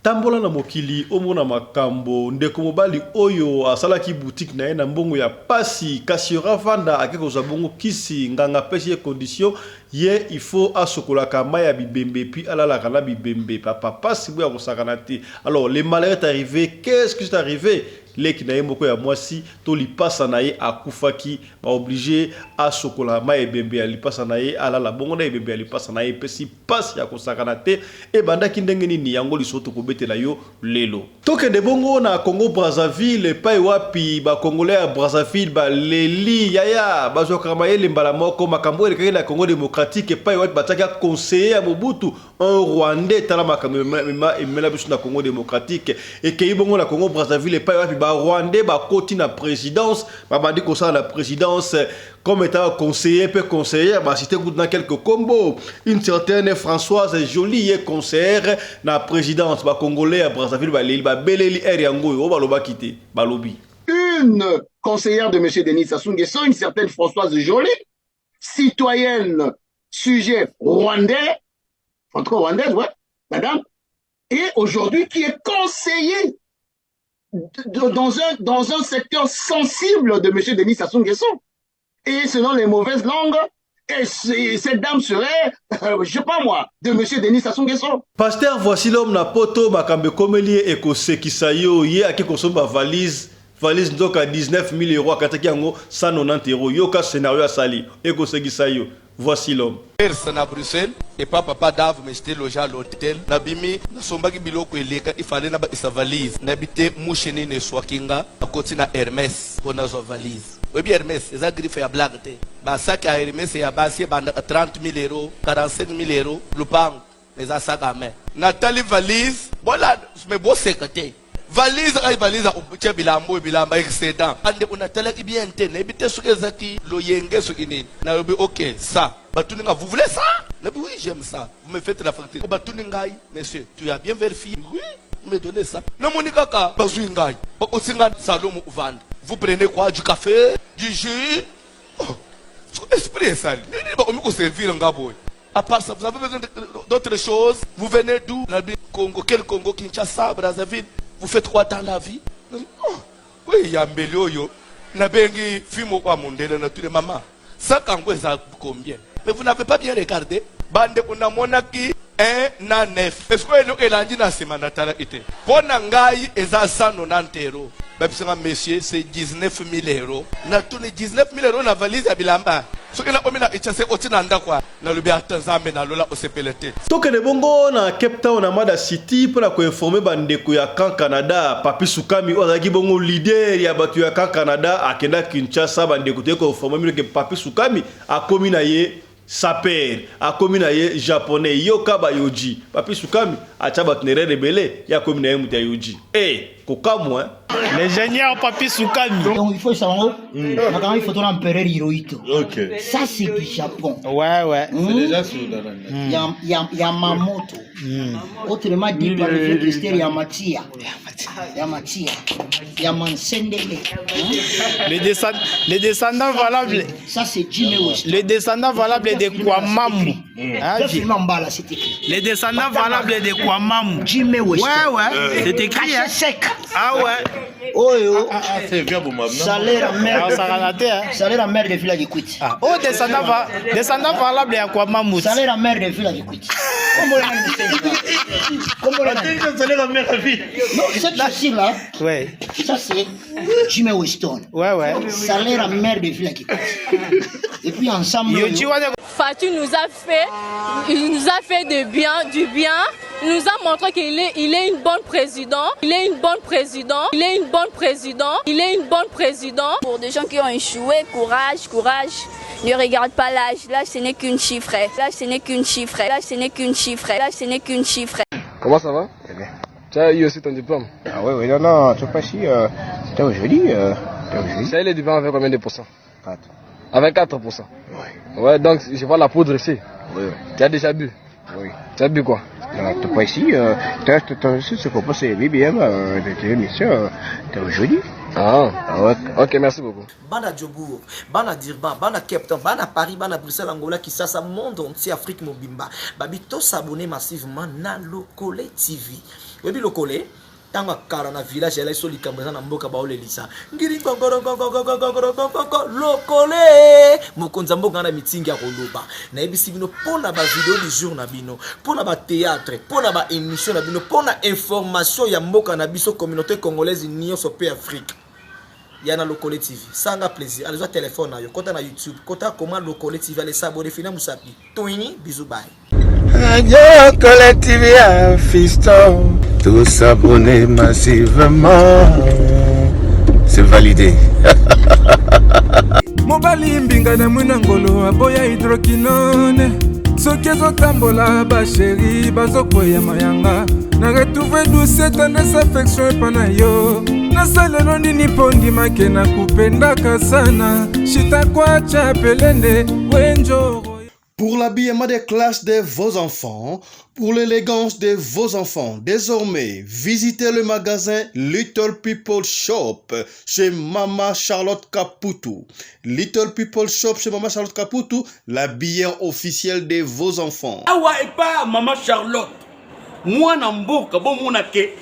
Tambola na mokili omona makambo ndeko mobali oyo asalaki boutique na ye na mbongo ya pasi kasi ravanda akekozwa bongo kisi nganga pesi ye condition ye il faut asokolaka mai ya bibembe puis alalaka na bibembe papa pasi boya kosakana te. Alors le malheur est arrivé, qu'est-ce qui est arrivé? Leki na ye moko ya mwasi to lipasa na ye akufaki ba obligé asokola mai ebembe ya lipasa na ye alala bongo na ebembe ya lipasa na ye pesi pasi ya kosakana te e bandaki ndenge nini yango lisoto kobetela yo lelo. Toke de bongo na Congo Brazzaville pai wapi ba Congolais ya Brazzaville ba leli yaya bazokama ye lembala moko makambo elekaki na Congo démocratique pai wapi bataki conseiller ya Mobutu un Rwandais tala makambo emela biso na Congo démocratique et ke bongo na Congo Brazzaville pai wapi ba Rwandais ba koti na présidence ba bandi ko ça la présidence comme étant conseiller peu conseiller bah c'était dans quelques combos une certaine Françoise Jolie est conseillère na présidence ba congolais à Brazzaville ba leli ba beleli eriango o ba loba kité ba lobi une conseillère de monsieur Denis Sassou Nguesso, une certaine Françoise Jolie, citoyenne sujet rwandais entre rwandaise ouais madame, et aujourd'hui qui est conseiller dans un secteur sensible de M. Denis Sassou Nguesso. Et selon les mauvaises langues, et cette dame serait, je sais pas moi, de M. Denis Sassou Nguesso. Pasteur, voici l'homme na poto makambe komelie ekose kisayo ye ake kosomba valise donc à 19 000 euros akataki yango 190 euros yoka scénario asali ekose kisayo. Voici l'homme. Personne à Bruxelles et pas papa Dave mais j'étais logé à l'hôtel. Nabimi nasombaki biloko eleka il fallait na ba sa valise. Nabité moucheni ne swakinga à côté na Hermès pour na valise. Oui bien Hermès, ça griffe ya blague te. Ba sac à Hermès ya basi banda 30 000 euros, 45 000 euros, le pang les a sac à main. Nathalie valise, voilà, mais beau secrétaire. Valise ay valise a bilambo bilamba excédent ande unatala ki bien te ne bité suke zaki lo yenge suki ni na yobi OK ça batuninga vous voulez ça na oui j'aime ça vous me faites la facture batuninga monsieur tu as bien vérifié oui vous me donnez ça na monika ka bazuinga ba osinga salomo vendre vous prenez quoi du café du jus oh esprit ça ba omi ko servir ngabo à part ça vous avez besoin d'autres choses vous venez d'où na Congo quel Congo Kinshasa Brazzaville. Vous faites quoi dans la vie? Oh, oui, il y a un belioyo. Na bengi fimo kwa mondele na tous les mamans. Ça kango ça combien? Mais vous n'avez pas bien regardé. Bande kuna monaki 1 à 9. Est-ce que nous elandi na semana tala ite? Pona ngai eza 190 euros. Babisanga monsieur c'est 19 000 euros. Na tous les 19 000 euros na valise ya bilamba. Ce que na omina ichase otinanda kwa na lubi atanzambe na lola osepelete. Toke de bongo na Cape Town na Mada City pour la informer bandeko ya kan Canada Papi Sukami ozaki bongo leader ya batu ya kan Canada akenda Kinshasa bandeko te ko informer que Papi Sukami akomi na ye saper akomi na ye japonais yoka ba yoji Papi Sukami acha batnere rebelle ya komi na ye muta yoji kokamwa l'ingénieur Papi Sukami. Donc il faut savoir, maintenant il faut un empereur Hirohito. Ok. Ça c'est du Japon. Ouais. C'est déjà sur Yamamoto. Autrement dit par le fait que c'était Yamatia. Yamansendele. Les descendants valables. Ça c'est Jimmy West. Les descendants valables de Kwamamu. Les descendants valables de Kwamamu. Jimmy West. Ouais. C'est écrit. Sec. Ah ouais. Oh yo. C'est bien pour moi. Salaire à mère de Villa du Quit. Oh descendant valable à Kwamamu. Salaire à mère de Villa du Quit. Comment on salaire à mère de Villa. Non, cette là. Ouais. Ça c'est Jimmy Weston. Ouais. Salaire à mère de Villa du Quit. Et puis ensemble. Fatou nous a fait du bien. Il nous a montré qu'il est une bonne présidente. Pour des gens qui ont échoué, courage. Ne regarde pas l'âge. Là, ce n'est qu'une chiffre. Comment ça va? Très bien. Tu as eu aussi ton diplôme? Ah oui, non, tu pas si. C'était aujourd'hui. Tu as eu le diplôme avec combien de pourcents? 4. Avec 4%? Oui. Ouais, donc je vois la poudre ici. Oui. Tu as déjà bu? Oui. Tu as bu quoi? Non, tu pas ici. C'est pour passer BBM de l'émission. C'était aujourd'hui. Ah, ok, merci beaucoup. Bana Djobour, Bana Dirban, Bana Cape Town, Bana Paris, Bana Bruxelles, Angola, Kinshasa, monde entier, Afrique Mobimba. Babito s'abonner massivement na Lokole TV. webi lokole tanga kara na village ya iso likambo na mboka ba olelisa ngiri lokole mokonza mboka na mitingi ya koloba na ebisi bino pona ba vidéo du jour na bino pona ba théâtre pona ba émission na bino pona information ya mboka na biso communauté congolaise nyonso pe Afrique yana Lokole TV sanga plaisir allez téléphone na yo kota na YouTube kota comment Lokole TV allez s'abonner fina musapi toini bisous bye Radio Lokole TV à fiston tous s'abonner massivement c'est validé mobali mbinga na mwina ngolo aboya hydroquinone soki ezotambola basheri bazokoya mayanga na retrouve douce tendresse affection epa na yo nasalelo nini mpo ndimake na kupendaka sana shitakwacha pelende wenjoro. Pour l'habillement des classes de vos enfants, pour l'élégance de vos enfants, désormais, visitez le magasin Little People Shop chez Mama Charlotte Caputo. Little People Shop chez Mama Charlotte Caputo, l'habillement officiel de vos enfants. Awa et pas Mama Charlotte. Moi namboka bon monake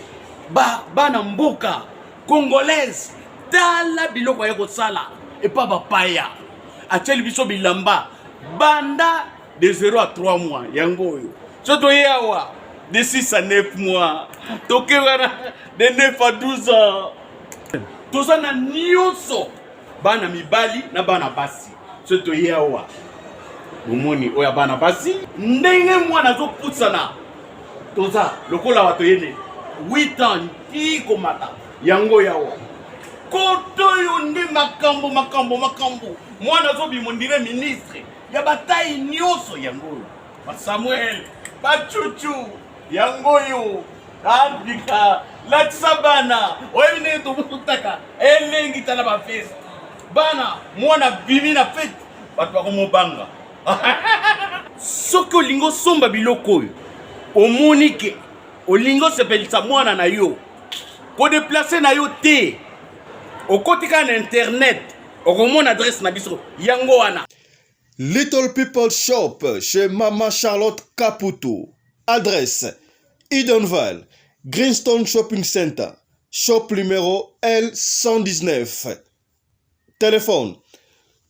ba namboka congolaise tala biloko ya kosala et pas bapaya. Acheli biso bilamba. Banda de 0 à 3 mois, yango yo. Soto yawa de 6 à 9 mois. Toke wana de 9 à 12 ans. Toza na nyonso. Bana mibali na bana basi. Soto yawa. Momoni oya bana basi. Ndenge mwana zo putsana. Toza lokola wato yene 8 ans ti komata. Yango yawa. Koto yo ndi makambo. Mwana zo bimondire ministre. Ya bataille nyoso yango ba Samuel ba chuchu yango yo Afrika la tsabana oyine to mutaka elengi tala ba fest bana mwana bimi na fete batu ba komobanga soko lingo somba biloko yo omonike olingo sepelisa mwana na yo ko déplacer na yo te okotika na internet okomona adresse na biso yango wana. Little People Shop chez Mama Charlotte Caputo. Adresse Edenval, Greenstone Shopping Center, shop numéro L119. Téléphone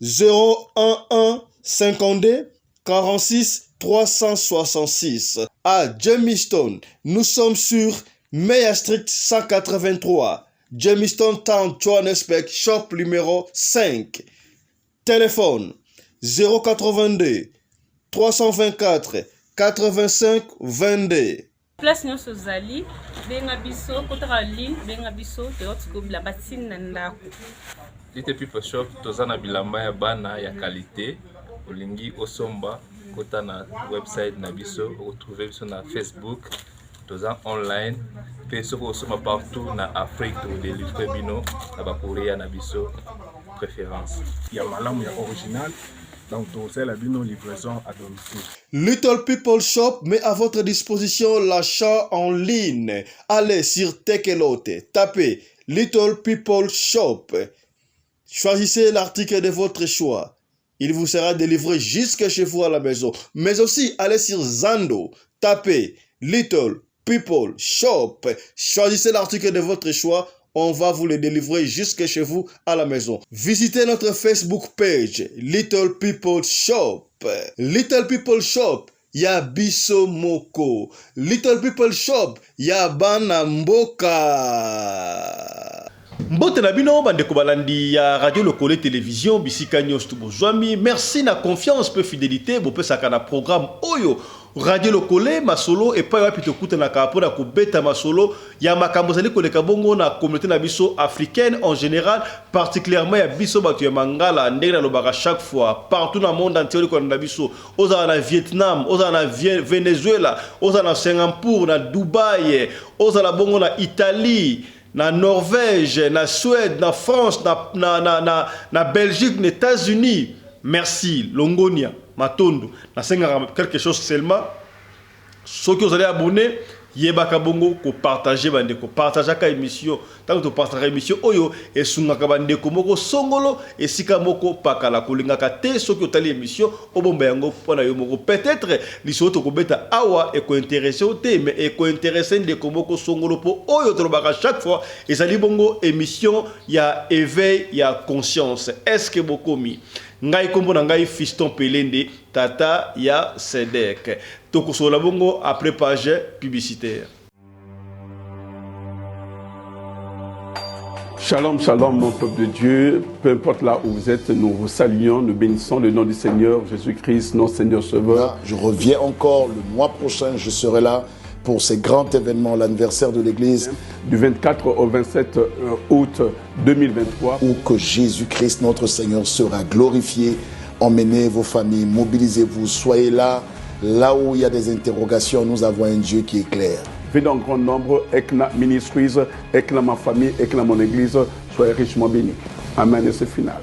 011 52 46 366. À Jamestown, nous sommes sur Meyer Street 183. Jamestown Town, Johannesburg, shop numéro 5. Téléphone 082 324 85 22. Place nyonso zali benga biso kotaka ligne benga biso teotiko bila batine na ndako. Little People Shop toza na bilamba ya bana ya qualité olingi osomba kota na website na biso retrouver biso na Facebook toza online pe soko osoma partout na Afrique to délivrer bino na ba courrier na biso préférence ya malamu ya original. Donc, c'est la livraison à domicile. Little People Shop met à votre disposition l'achat en ligne. Allez sur Tekelote, tapez Little People Shop. Choisissez l'article de votre choix. Il vous sera délivré jusque chez vous à la maison. Mais aussi, allez sur Zando, tapez Little People Shop. Choisissez l'article de votre choix. On va vous le délivrer jusque chez vous à la maison. Visitez notre Facebook page, Little People Shop. Little People Shop, ya biso moko. Little People Shop, ya bana mboka. Mbote na bino bandeko balandi ya Radio Lokole Télévision bisika nyos tubozwami. Merci na confiance pe fidélité bo pesaka na programme oyo Radio Lokole masolo et pas wapi tokuta na kapo na kubeta masolo ya makambo zali koleka bongo na communauté na biso africaine en général, particulièrement ya biso batu ya mangala ndenge na lobaka chaque fois partout dans le monde entier ko na biso oza na Vietnam, oza na Venezuela, oza na Singapour, na Dubai, oza na bongo na Italie, na Norvège, na Suède, na France, na Belgique, na États-Unis. Merci Longonia Matondo. Na senga quelque chose seulement. Ceux qui vous allez abonner, yebaka bongo ko partager bandeko partager ka émission tant que partager émission oyo et sungaka bandeko moko songolo et sika moko pakala kolingaka te soki otali émission obomba yango pona yo moko peut-être lisoto ko beta awa et ko intéresser au te mais et ko intéresser ndeko moko songolo po oyo tolobaka chaque fois et sali bongo émission ya éveil ya conscience est-ce que bokomi ngai kombo na ngai Fiston Pelende tata ya Sedek tokosola bongo après page publicitaire. Shalom, shalom mon peuple de Dieu, peu importe là où vous êtes, nous vous saluons, nous bénissons le nom du Seigneur Jésus-Christ, notre Seigneur Sauveur. Je reviens encore le mois prochain, je serai là pour ces grands événements, l'anniversaire de l'Église. Du 24 au 27 août 2023. Où que Jésus-Christ, notre Seigneur, sera glorifié. Emmenez vos familles, mobilisez-vous, soyez là. Là où il y a des interrogations, nous avons un Dieu qui est clair. Venez en grand nombre, Ekna Ministries, Ekna ma famille, Ekna mon église, soyez richement bénis. Amen et c'est final.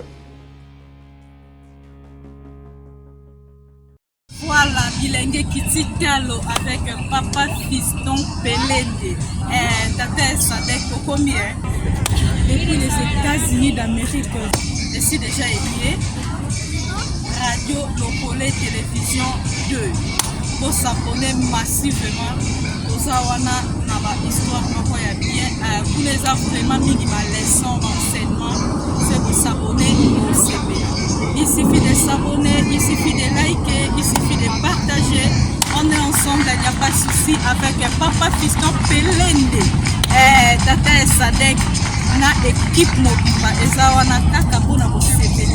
Voilà, Bilengue Kititalo avec Papa Fiston Pelende. Tata Sadek combien? Depuis les États-Unis d'Amérique, je suis déjà élié. Radio Locale Télévision 2. Pour s'abonner massivement. Pour ça, on a une histoire bien. Pour les avoir vraiment mis ma leçon, enseignement, c'est pour s'abonner au CBA. Il suffit de s'abonner, il suffit de liker, il suffit de partager. On est ensemble, il n'y a pas de souci avec Papa Fiston Pelende. Tata Sadek, na équipe mobile. Et ça, on a taka pour nous CBA.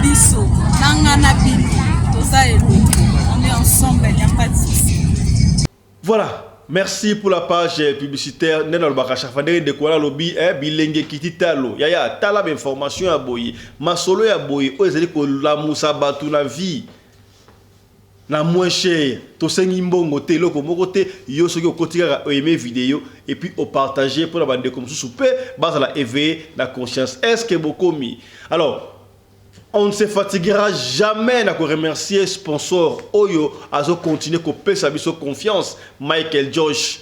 Biso, nangana bino, tout ça est l'autre. On est ensemble, il n'y a pas de souci. Voilà. Merci pour la page publicitaire. Nenal Bakachafandere de Kuala Lobby, Bilenge Kititalo. Yaya, tala information à boye. Masolo ya boye, ozeli ko la musa batu na vie. Na moins cher. To sengi mbongo te loko moko te yo soki okotika aimer vidéo et puis au partager pour la bande comme soupe base la éveiller la conscience. Est-ce que bokomi? Alors, on ne se fatiguera jamais de remercier sponsor Oyo azo continuer ko pesa biso confiance Michael Josh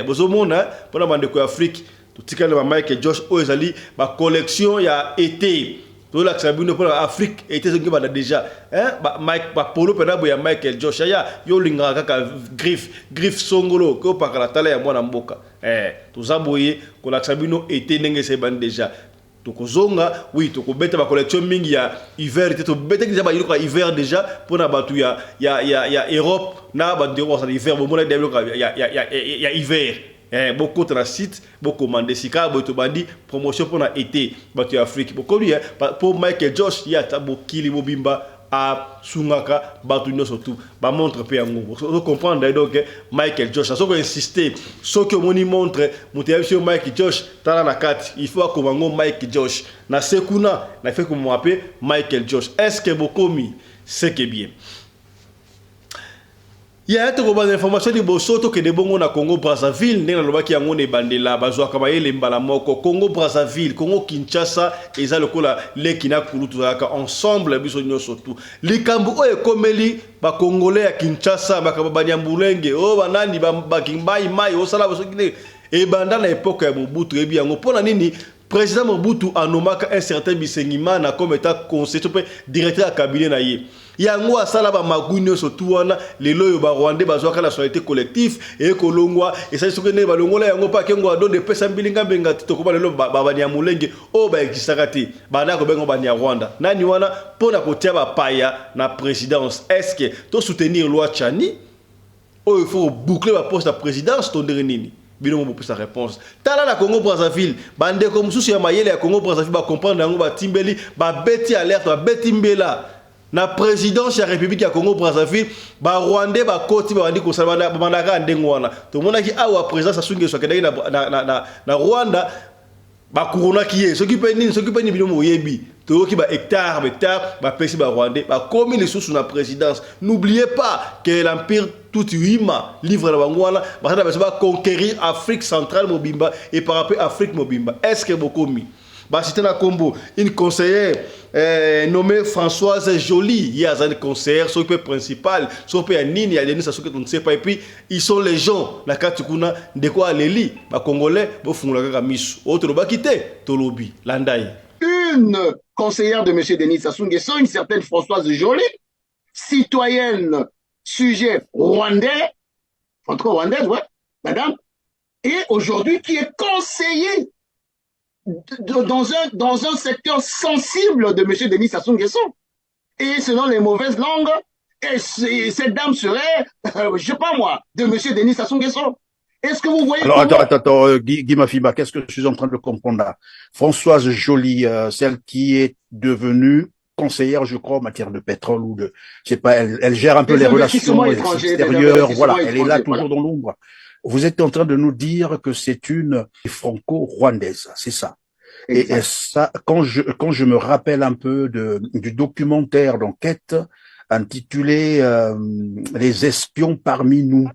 bozo mona pour la bande ko Afrique tout tikala Michael Josh oyezali ba collection ya été to la sabino pour Afrique été zongi ba déjà Mike ba polo pena bo ya Michael Josh ya yo linga kaka griffe songolo ko pakala tala ya mwana mboka to zaboye ko la sabino été ndenge se ban déjà tokozonga oui tokobeta ba collection mingi ya hiver te to beta ki ba yiko hiver déjà pour na batu ya Europe na ba ndeko sa hiver bo mona deblo ya hiver beaucoup de sites beaucoup commandé sika bo to bandi promotion pour na été batu ya Afrique beaucoup lui pour Michael Josh ya tabo kili mobimba a sungaka batu nyoso tout ba montre pe yango vous comprendre donc Michael Josh ça ko insister so que moni montre muteya sur Michael Josh tala na kati il faut komango Michael Josh na sekuna na fait comme m'appeler Michael Josh est-ce que bokomi c'est que bien il y a une information de Bosoto que de bongo na Congo Brazzaville ndena lobaki yango ne bandela bazwa kama yele mbala moko Congo Brazzaville Congo Kinshasa eza lokola lekina kulutu zaka ensemble biso nyoso tout likambu oyo komeli ba congolais ya Kinshasa bakaba nyambulenge o banani ba kimbai mai o sala basokine e banda na époque ya Mobutu ebi yango pona nini président Mobutu anomaka un certain Bisengimana comme état conseiller directeur à cabinet na ye yango asala ba magunyo surtout wana lelo yo ba Rwandais bazwaka la solidarité collective et kolongwa et ça sokene ba longola yango pa kengo do de pesa mbilinga benga toko ba lelo ba banya mulenge o ba existakati ba na ko bengo ba nya Rwanda nani wana pona kotia ba paya na présidence est-ce que to soutenir loi Chani o il faut boucler la poste de présidence tondere nini bino mo sa réponse tala la Congo Brazzaville bande comme sous ya mayele ya Congo Brazzaville ba comprendre yango ba timbeli ba beti alerte ba betimbela na présidence ya République ya Congo Brazzaville ba Rwandais ba koti ba bandi ko salaba ba manaka ndengo wana to monaki awa présidence asunge so kedai na Rwanda ba corona kiye so ki peni bino mo yebi to ki ba hectare ba pesi ba Rwandais ba komi les sous na présidence n'oubliez pas que l'empire tout huima livre la bangwana ba conquérir Afrique centrale mobimba et par rapport Afrique mobimba est-ce que bokomi cité na combo une conseillère nommée Françoise Joly, il y a un conseiller, son principal, son père Nini, il y a des gens qui ne sait pas, et puis ils sont les gens, la carte kuna de quoi les Congolais, ils font la gamiche, autre va quitter, Tolobi, Landaï. Une conseillère de M. Denis Sassou Nguesso, une certaine Françoise Joly, citoyenne, sujet rwandais, franco-rwandaise, ouais, madame, et aujourd'hui qui est conseiller dans un secteur sensible de M. Denis Sassou Nguesso. Et selon les mauvaises langues, cette dame serait, je sais pas moi, de M. Denis Sassou Nguesso. Est-ce que vous voyez... Alors, attends, Guy Mafiba, qu'est-ce que je suis en train de comprendre là? Françoise Joly, celle qui est devenue conseillère, je crois, en matière de pétrole ou de... Je sais pas, elle gère un peu les relations extérieures, voilà, elle est là toujours dans l'ombre. Vous êtes en train de nous dire que c'est une franco-rwandaise, c'est ça. Et ça, quand je me rappelle un peu du documentaire d'enquête intitulé Les espions parmi nous,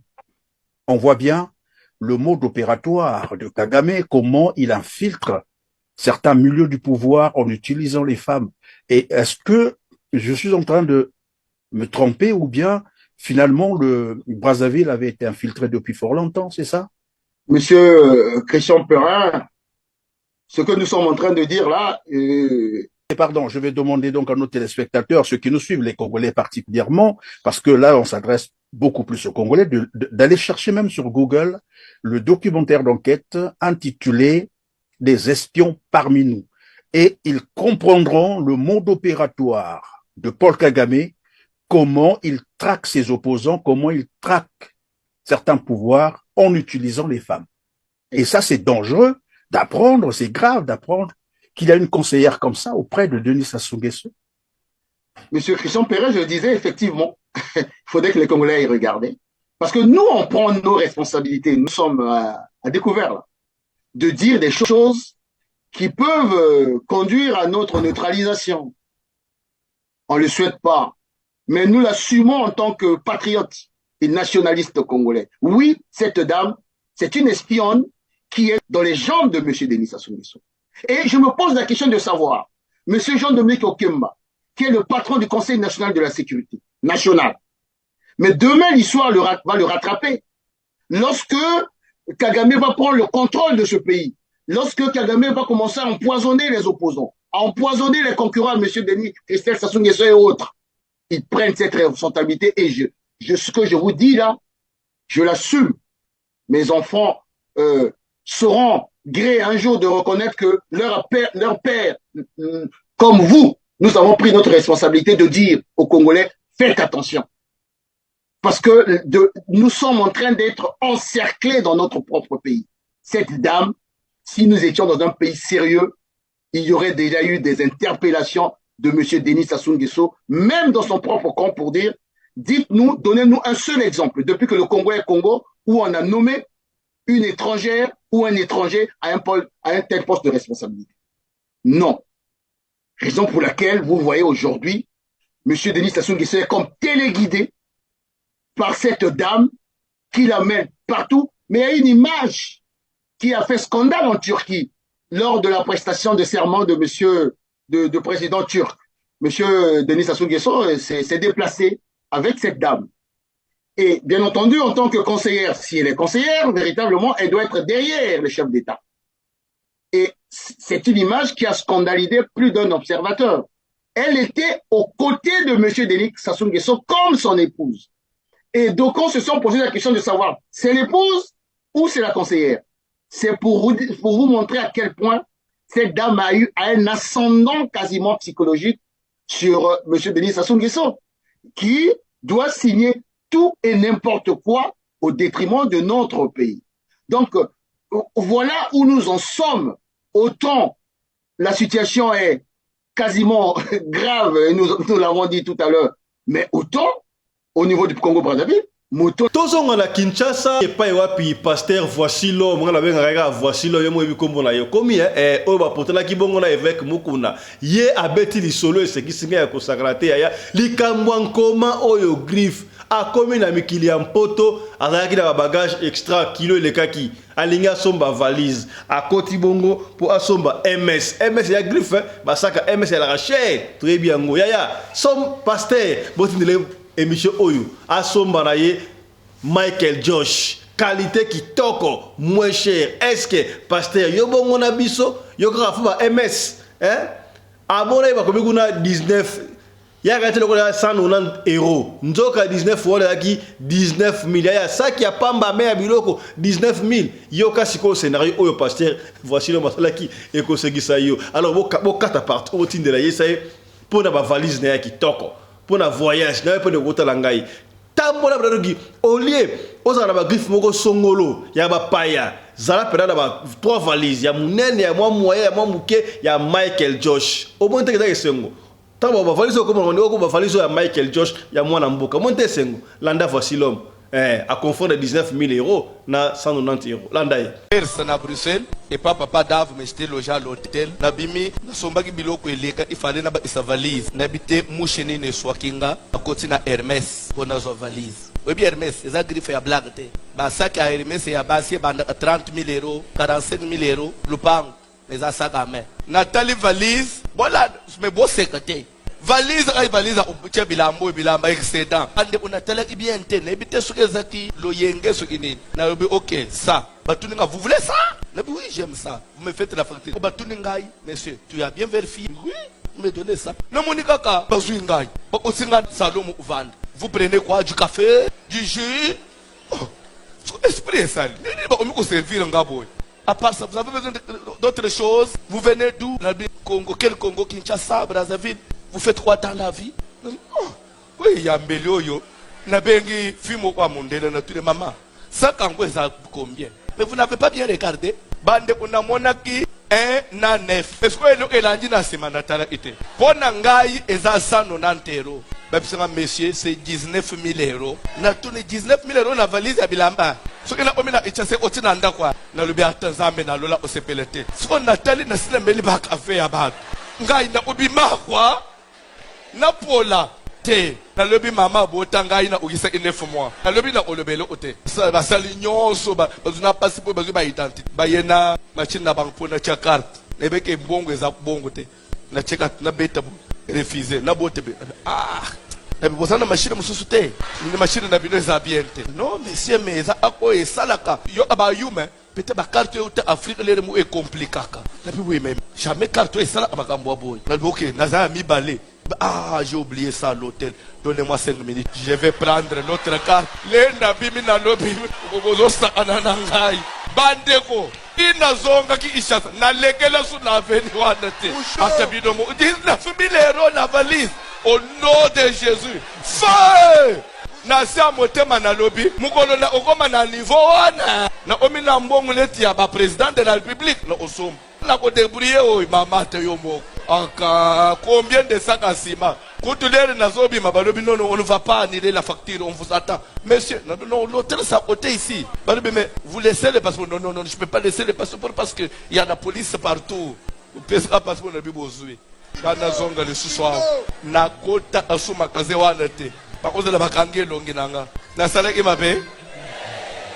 on voit bien le mode opératoire de Kagame, comment il infiltre certains milieux du pouvoir en utilisant les femmes. Et est-ce que je suis en train de me tromper ou bien finalement le Brazzaville avait été infiltré depuis fort longtemps, c'est ça? Monsieur Christian Perrin, ce que nous sommes en train de dire là... Et pardon, je vais demander donc à nos téléspectateurs, ceux qui nous suivent, les Congolais particulièrement, parce que là on s'adresse beaucoup plus aux Congolais, d'aller chercher même sur Google le documentaire d'enquête intitulé « Des espions parmi nous ». Et ils comprendront le mode opératoire de Paul Kagame, comment il traque ses opposants, comment il traque certains pouvoirs en utilisant les femmes. Et ça, c'est dangereux d'apprendre, c'est grave d'apprendre qu'il y a une conseillère comme ça auprès de Denis Sassou Nguesso. Monsieur Christian Perret, je le disais, effectivement, il faudrait que les Congolais y regardent. Parce que nous, on prend nos responsabilités. Nous sommes à découvert là, de dire des choses qui peuvent conduire à notre neutralisation. On ne le souhaite pas. Mais nous l'assumons en tant que patriotes et nationalistes congolais. Oui, cette dame, c'est une espionne qui est dans les jambes de M. Denis Sassou Nguesso. Et je me pose la question de savoir, M. Jean-Dominique Okemba, qui est le patron du Conseil national de la sécurité nationale, mais demain l'histoire va le rattraper. Lorsque Kagame va prendre le contrôle de ce pays, lorsque Kagame va commencer à empoisonner les opposants, à empoisonner les concurrents, M. Denis, Christelle Sassou Nguesso et autres, ils prennent cette responsabilité et ce que je vous dis là, je l'assume. Mes enfants seront gré un jour de reconnaître que leur père, comme vous, nous avons pris notre responsabilité de dire aux Congolais, faites attention. Parce que nous sommes en train d'être encerclés dans notre propre pays. Cette dame, si nous étions dans un pays sérieux, il y aurait déjà eu des interpellations de M. Denis Sassou Nguesso, même dans son propre camp, pour dire, dites-nous, donnez-nous un seul exemple, depuis que le Congo est Congo, où on a nommé une étrangère ou un étranger à un tel poste de responsabilité. Non. Raison pour laquelle vous voyez aujourd'hui, M. Denis Sassou Nguesso est comme téléguidé par cette dame qui l'amène partout, mais il y a une image qui a fait scandale en Turquie lors de la prestation de serment de monsieur de président turc. M. Denis Sassou Nguesso s'est déplacé avec cette dame. Et bien entendu, en tant que conseillère, si elle est conseillère, véritablement, elle doit être derrière le chef d'État. Et c'est une image qui a scandalisé plus d'un observateur. Elle était aux côtés de M. Denis Sassou Nguesso comme son épouse. Et donc, on se sont posé la question de savoir, c'est l'épouse ou c'est la conseillère? C'est pour vous montrer à quel point cette dame a eu un ascendant quasiment psychologique sur M. Denis Sassou Nguesso, qui doit signer tout et n'importe quoi au détriment de notre pays. Donc, voilà où nous en sommes. Autant la situation est quasiment grave, et nous l'avons dit tout à l'heure, mais autant, au niveau du Congo-Brazzaville, tozonga na Kinshasa epai wapi pasteur voici l'homme ngala benga voici l'homme yemo ebikombo na yo komi oyo bapotela ki bongo na évêque Mukuna ye abeti lisolo esekisinga ya kosakrate ya likambo nkoma oyo griffe akomi na mikili ya mpoto azalaki na bagage extra kilo elekaki alingi asomba valise akoti bongo po asomba ms ya griffe basaka ms ya la cher très bien ngo yaya som pasteur botindele émission oyo asomba na ye Michael Josh qualité kitoko moins cher est-ce que pasteur yo bongo na biso yo ka fa ms abona ba komi kuna 19 ya gati loko 190 euros nzoka 19 wala ki 19 000 ya saki ya pamba me ya biloko 19 000 yo kasi ko scénario oyo pasteur voici le masala ki ekosegisa yo alors bo kata partout bo tindela yesa pona ba valise na ya kitoko pona voyage na pona kotala ngai tambola bradogi olie ozana ba griffe moko songolo ya ba paya zala pena ba 3 valises ya munene ya mwa moyen ya mwa muke ya Michael Josh obonte ke sengo tamba ba valise ko mo ba valise ya Michael Josh ya mwana mboka monte sengo landa voici l'homme à confondre 19 000 euros na 190 euros landa Perse na Bruxelles et papa Dave mais j'étais logé à l'hôtel na bimi na sombaki biloko eleka ifale na ba isa valise na bité musheni ne swakinga akoti na Hermès pona zo valise obi Hermès eza griffe ya blague te ba sac à Hermès ya basi banda 30 000 euros 45 000 euros lupango eza sac à main Nathalie valise voilà mais beau secrétaire valise ay valise obuche bilamba excédent ande unatala ki bien te na bité soke zaki loyenge soki nini na obi OK ça batuninga vous voulez ça na oui j'aime ça vous me faites la facture batuninga monsieur tu as bien vérifié oui vous me donnez ça na monika ka bazuinga ba osinga salomo uvanda vous prenez quoi du café du jus esprit ça ni ba omiko servir ngabo à part ça vous avez besoin d'autres choses vous venez d'où na Congo quel Congo Kinshasa Brazzaville vous faites quoi dans la vie? Oui, ya mbele yo. Na bengi fimo kwa mondele na tous les mamans. Ça kango ça combien? Mais vous n'avez pas bien regardé. Bande kuna mona ki 1 na 9. Est-ce que elo elandi na semana tala ite? Pona ngai eza 190 euros. Babisanga monsieur c'est 19 000 euros. Na tous les 19 000 euros na valise ya bilamba. So ina omina ichase otina nda kwa na lubi atanzambe na lola osepelete. So Nathalie na sile meli ba cafe ya ba. Ngai na obima kwa na pola te na lobi mama bota ngai na ukisa 9 mois na lobi na olobelo ote ba sali nyonso ba zuna pasi po ba ba identity ba yena machine na bank pona cha carte nebeke mbongo eza bongo te na cheka na beta refuser na bote na bibosana machine mususu te ni machine na bino eza bien te non monsieur mais eza ako esalaka yo aba yume peut-être ba carte yo te Afrique le mu e complicaka na bi oui même jamais carte esala makambo boy na OK naza mi balé. Ah, j'ai oublié ça à l'hôtel. Donnez-moi 5 minutes. Je vais prendre notre carte. Lenda bimi na lobi. Obozosta ananangai. Bandeko. Ina zonga ki ishasa. Na lekela su na veni wana te. Akabido mo. 19 000 euros na valise. Au nom de Jésus. Feu! Na sia motema na lobi. Mukolo na okoma na niveau wana. Na omi na mbongo leti ya ba président de la République. Na osomo. Na ko débrouiller o mama te yo moko. Combien de sacs à ciment? Couturier Nazobi Mabalobi, non, on ne va pas annuler la facture, on vous attend. Monsieur, non, l'hôtel s'est ôté ici. Mais vous laissez le passeport. Non, je ne peux pas laisser le passeport parce qu'il y a la police partout. Vous pouvez pas passeport, on a besoin. Quand on a le soir, na kota asuma kazewanate. Par contre, la bakange longinanga. Na salaki mabe.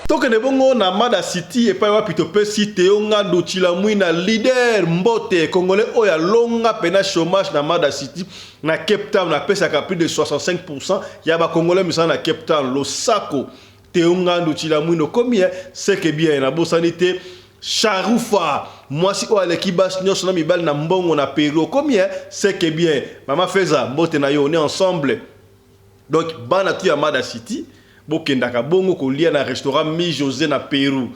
Toke ne bongo na Mada City et pas wapito pe cité onga do chilamwina leader mbote congolais oya longa pena chômage na Mada City na Cape Town na pesa ka plus de 65% ya ba congolais misana na Cape Town lo sako te onga do chilamwino combien c'est que bien na bosanité Charoufa moi si oya l'équipage nyos na mibal na mbongo na Pérou combien c'est que bien mama Feza mbote na yo on est ensemble donc bana tu ya Mada City bokendaka bongo kolia na restaurant Mi José na Pérou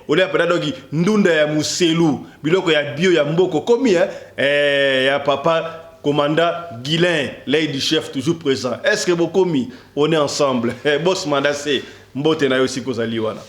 olia pena dogi ndunda ya muselu biloko ya bio ya mboko komi ya papa commandant Guilain lady chef toujours présent est-ce que bokomi on est ensemble boss mandase mbote na yo siko zali wana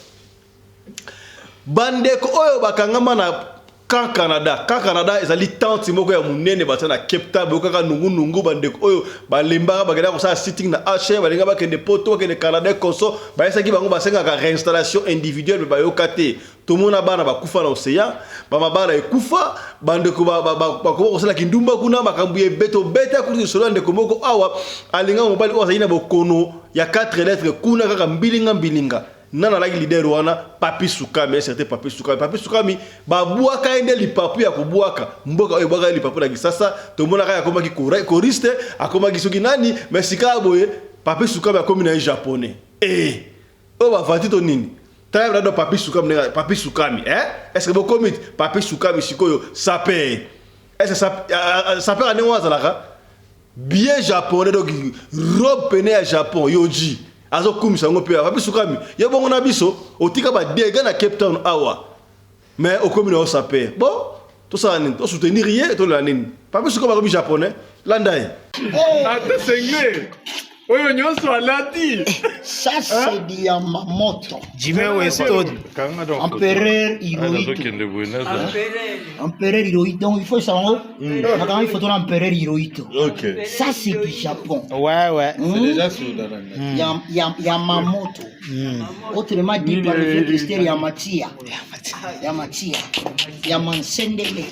bandeko oyo bakangama na Quand Canada ezali tante moko ya munene batana Cape Town bokaka nungu bandeko oyo balemba bagenda ko sa sitting na HM balenga bakende poto bakende Canada konso bayesaki bango basenga ka réinstallation individuelle bayokate tout le monde bana bakufa na océan bamabala ekufa bandeko bakoma kosala kindumba kuna makambuye beto beta kuri solo ndeko moko awa alinga mobali oza ina bokono ya 4 lettres kuna kaka mbilinga nana laki leader wana Papi Sukami certain Papi Sukami babuaka ende lipapu ya kubuaka mboka oyo baka lipapu na kisasa tomona kaya akoma ki choriste akoma ki soki nani mais sika boye Papi Sukami akomi na japonais o ba vati to nini taye brado Papi Sukami est-ce que beaucoup mit Papi Sukami sikoyo sape est-ce sape ane wazalaka bien japonais donc robe pene ya Japon yoji azo kumisa ngo pe Papi Sukami ye bongo na biso otika ba dega na Cape Town awa mais okomi na sape bon tout ça nini to soutenir rien to la nini Papi Sukami comme japonais landai ate sengle oyo nyonso alati ça c'est Yamamoto Jimmy Weston Empereur Hirohito Empereur Hirohito donc il faut savoir il faut ton Empereur Hirohito ça c'est du Japon ouais c'est déjà sur Yamamoto autrement dit par le vieux Christelle Yamatia Yamansendele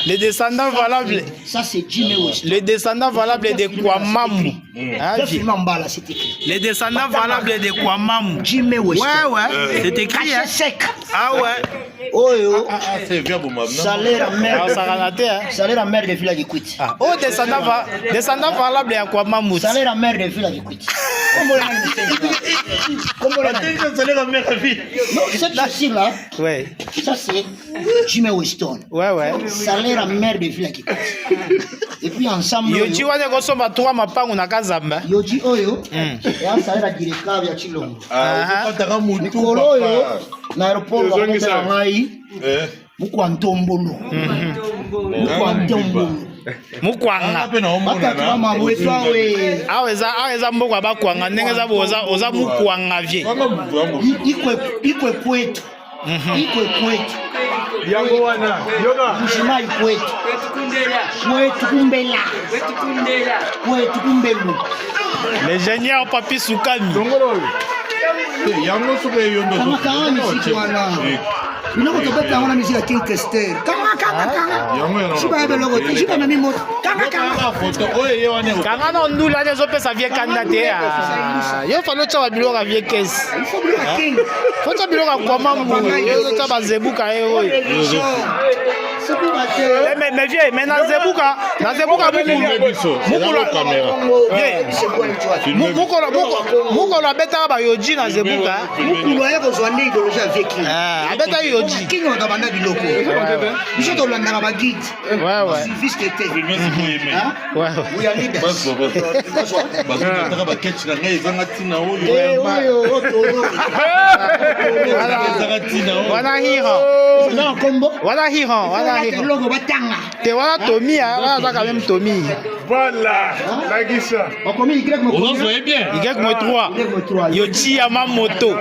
les descendants valables ça c'est Jimmy Weston les descendants valables de Kwamamu les descendants valables de Kwamamu Jimmy Weston ouais c'est écrit ah ouais oyo c'est bien pour moi salaire à mère de Villa Kikwiti oh descendant valable ya Kwamamu salaire à mère de Villa Kikwiti salaire à mère de Villa non cette chose là ouais ça c'est Jimmy Weston ouais salaire à mère de Villa Kikwiti et puis ensemble yoji wana kosomba 3 mapangu na kazamba yoji oyo ya salaire à directeur ya Chilongo pataka mutu oyo na aéroport wa ngai mukwantombolo mukwanga aweza mbokwa bakwanga ndenge za oza mukwanga vie ikwe kwetu yango wana yoga mshimai kwetu kumbela kumbelu l'ingénieur Papi Sukami yango suka yondo Nous avons la musique à Kinkester. Kanga no ndula ne zo pesa vie kandate ya. Yo falo tsa biloko a vie caisse. Faut tsa biloko kwa mambo. Yo tsa bazebuka yo. Mais vieux, mais na zebuka muko la beta ba yoji na zebuka. Muko ya kozwande idéologie avec lui. Abeta yoji. Kingo na banda biloko. Biso to landa ba guide. Ouais. Fils de té. Ouais. We are leaders. Ba ba ketch na ngai zanga tina oyo. Wana hiro. Na kombo. Wana hiro. Logo batanga. Te wana Tommy wana za quand même Tommy. Voilà. La guissa. On commis Y mo. On voit bien. Y3. Yoji Yamamoto.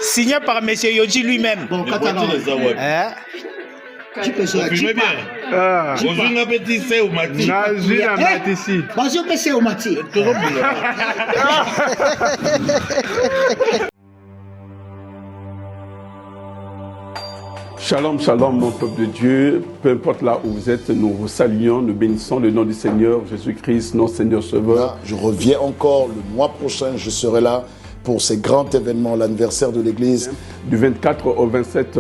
Signé par monsieur Yoji lui-même. Bon, tu peux se bien. Bonjour, petit c'est au matin. Bonjour, c'est au matin. Shalom, shalom, mon peuple de Dieu. Peu importe là où vous êtes, nous vous saluons, nous bénissons le nom du Seigneur Jésus-Christ, notre Seigneur Sauveur. Je reviens encore le mois prochain, je serai là pour ces grands événements, l'anniversaire de l'Église. Du 24 au 27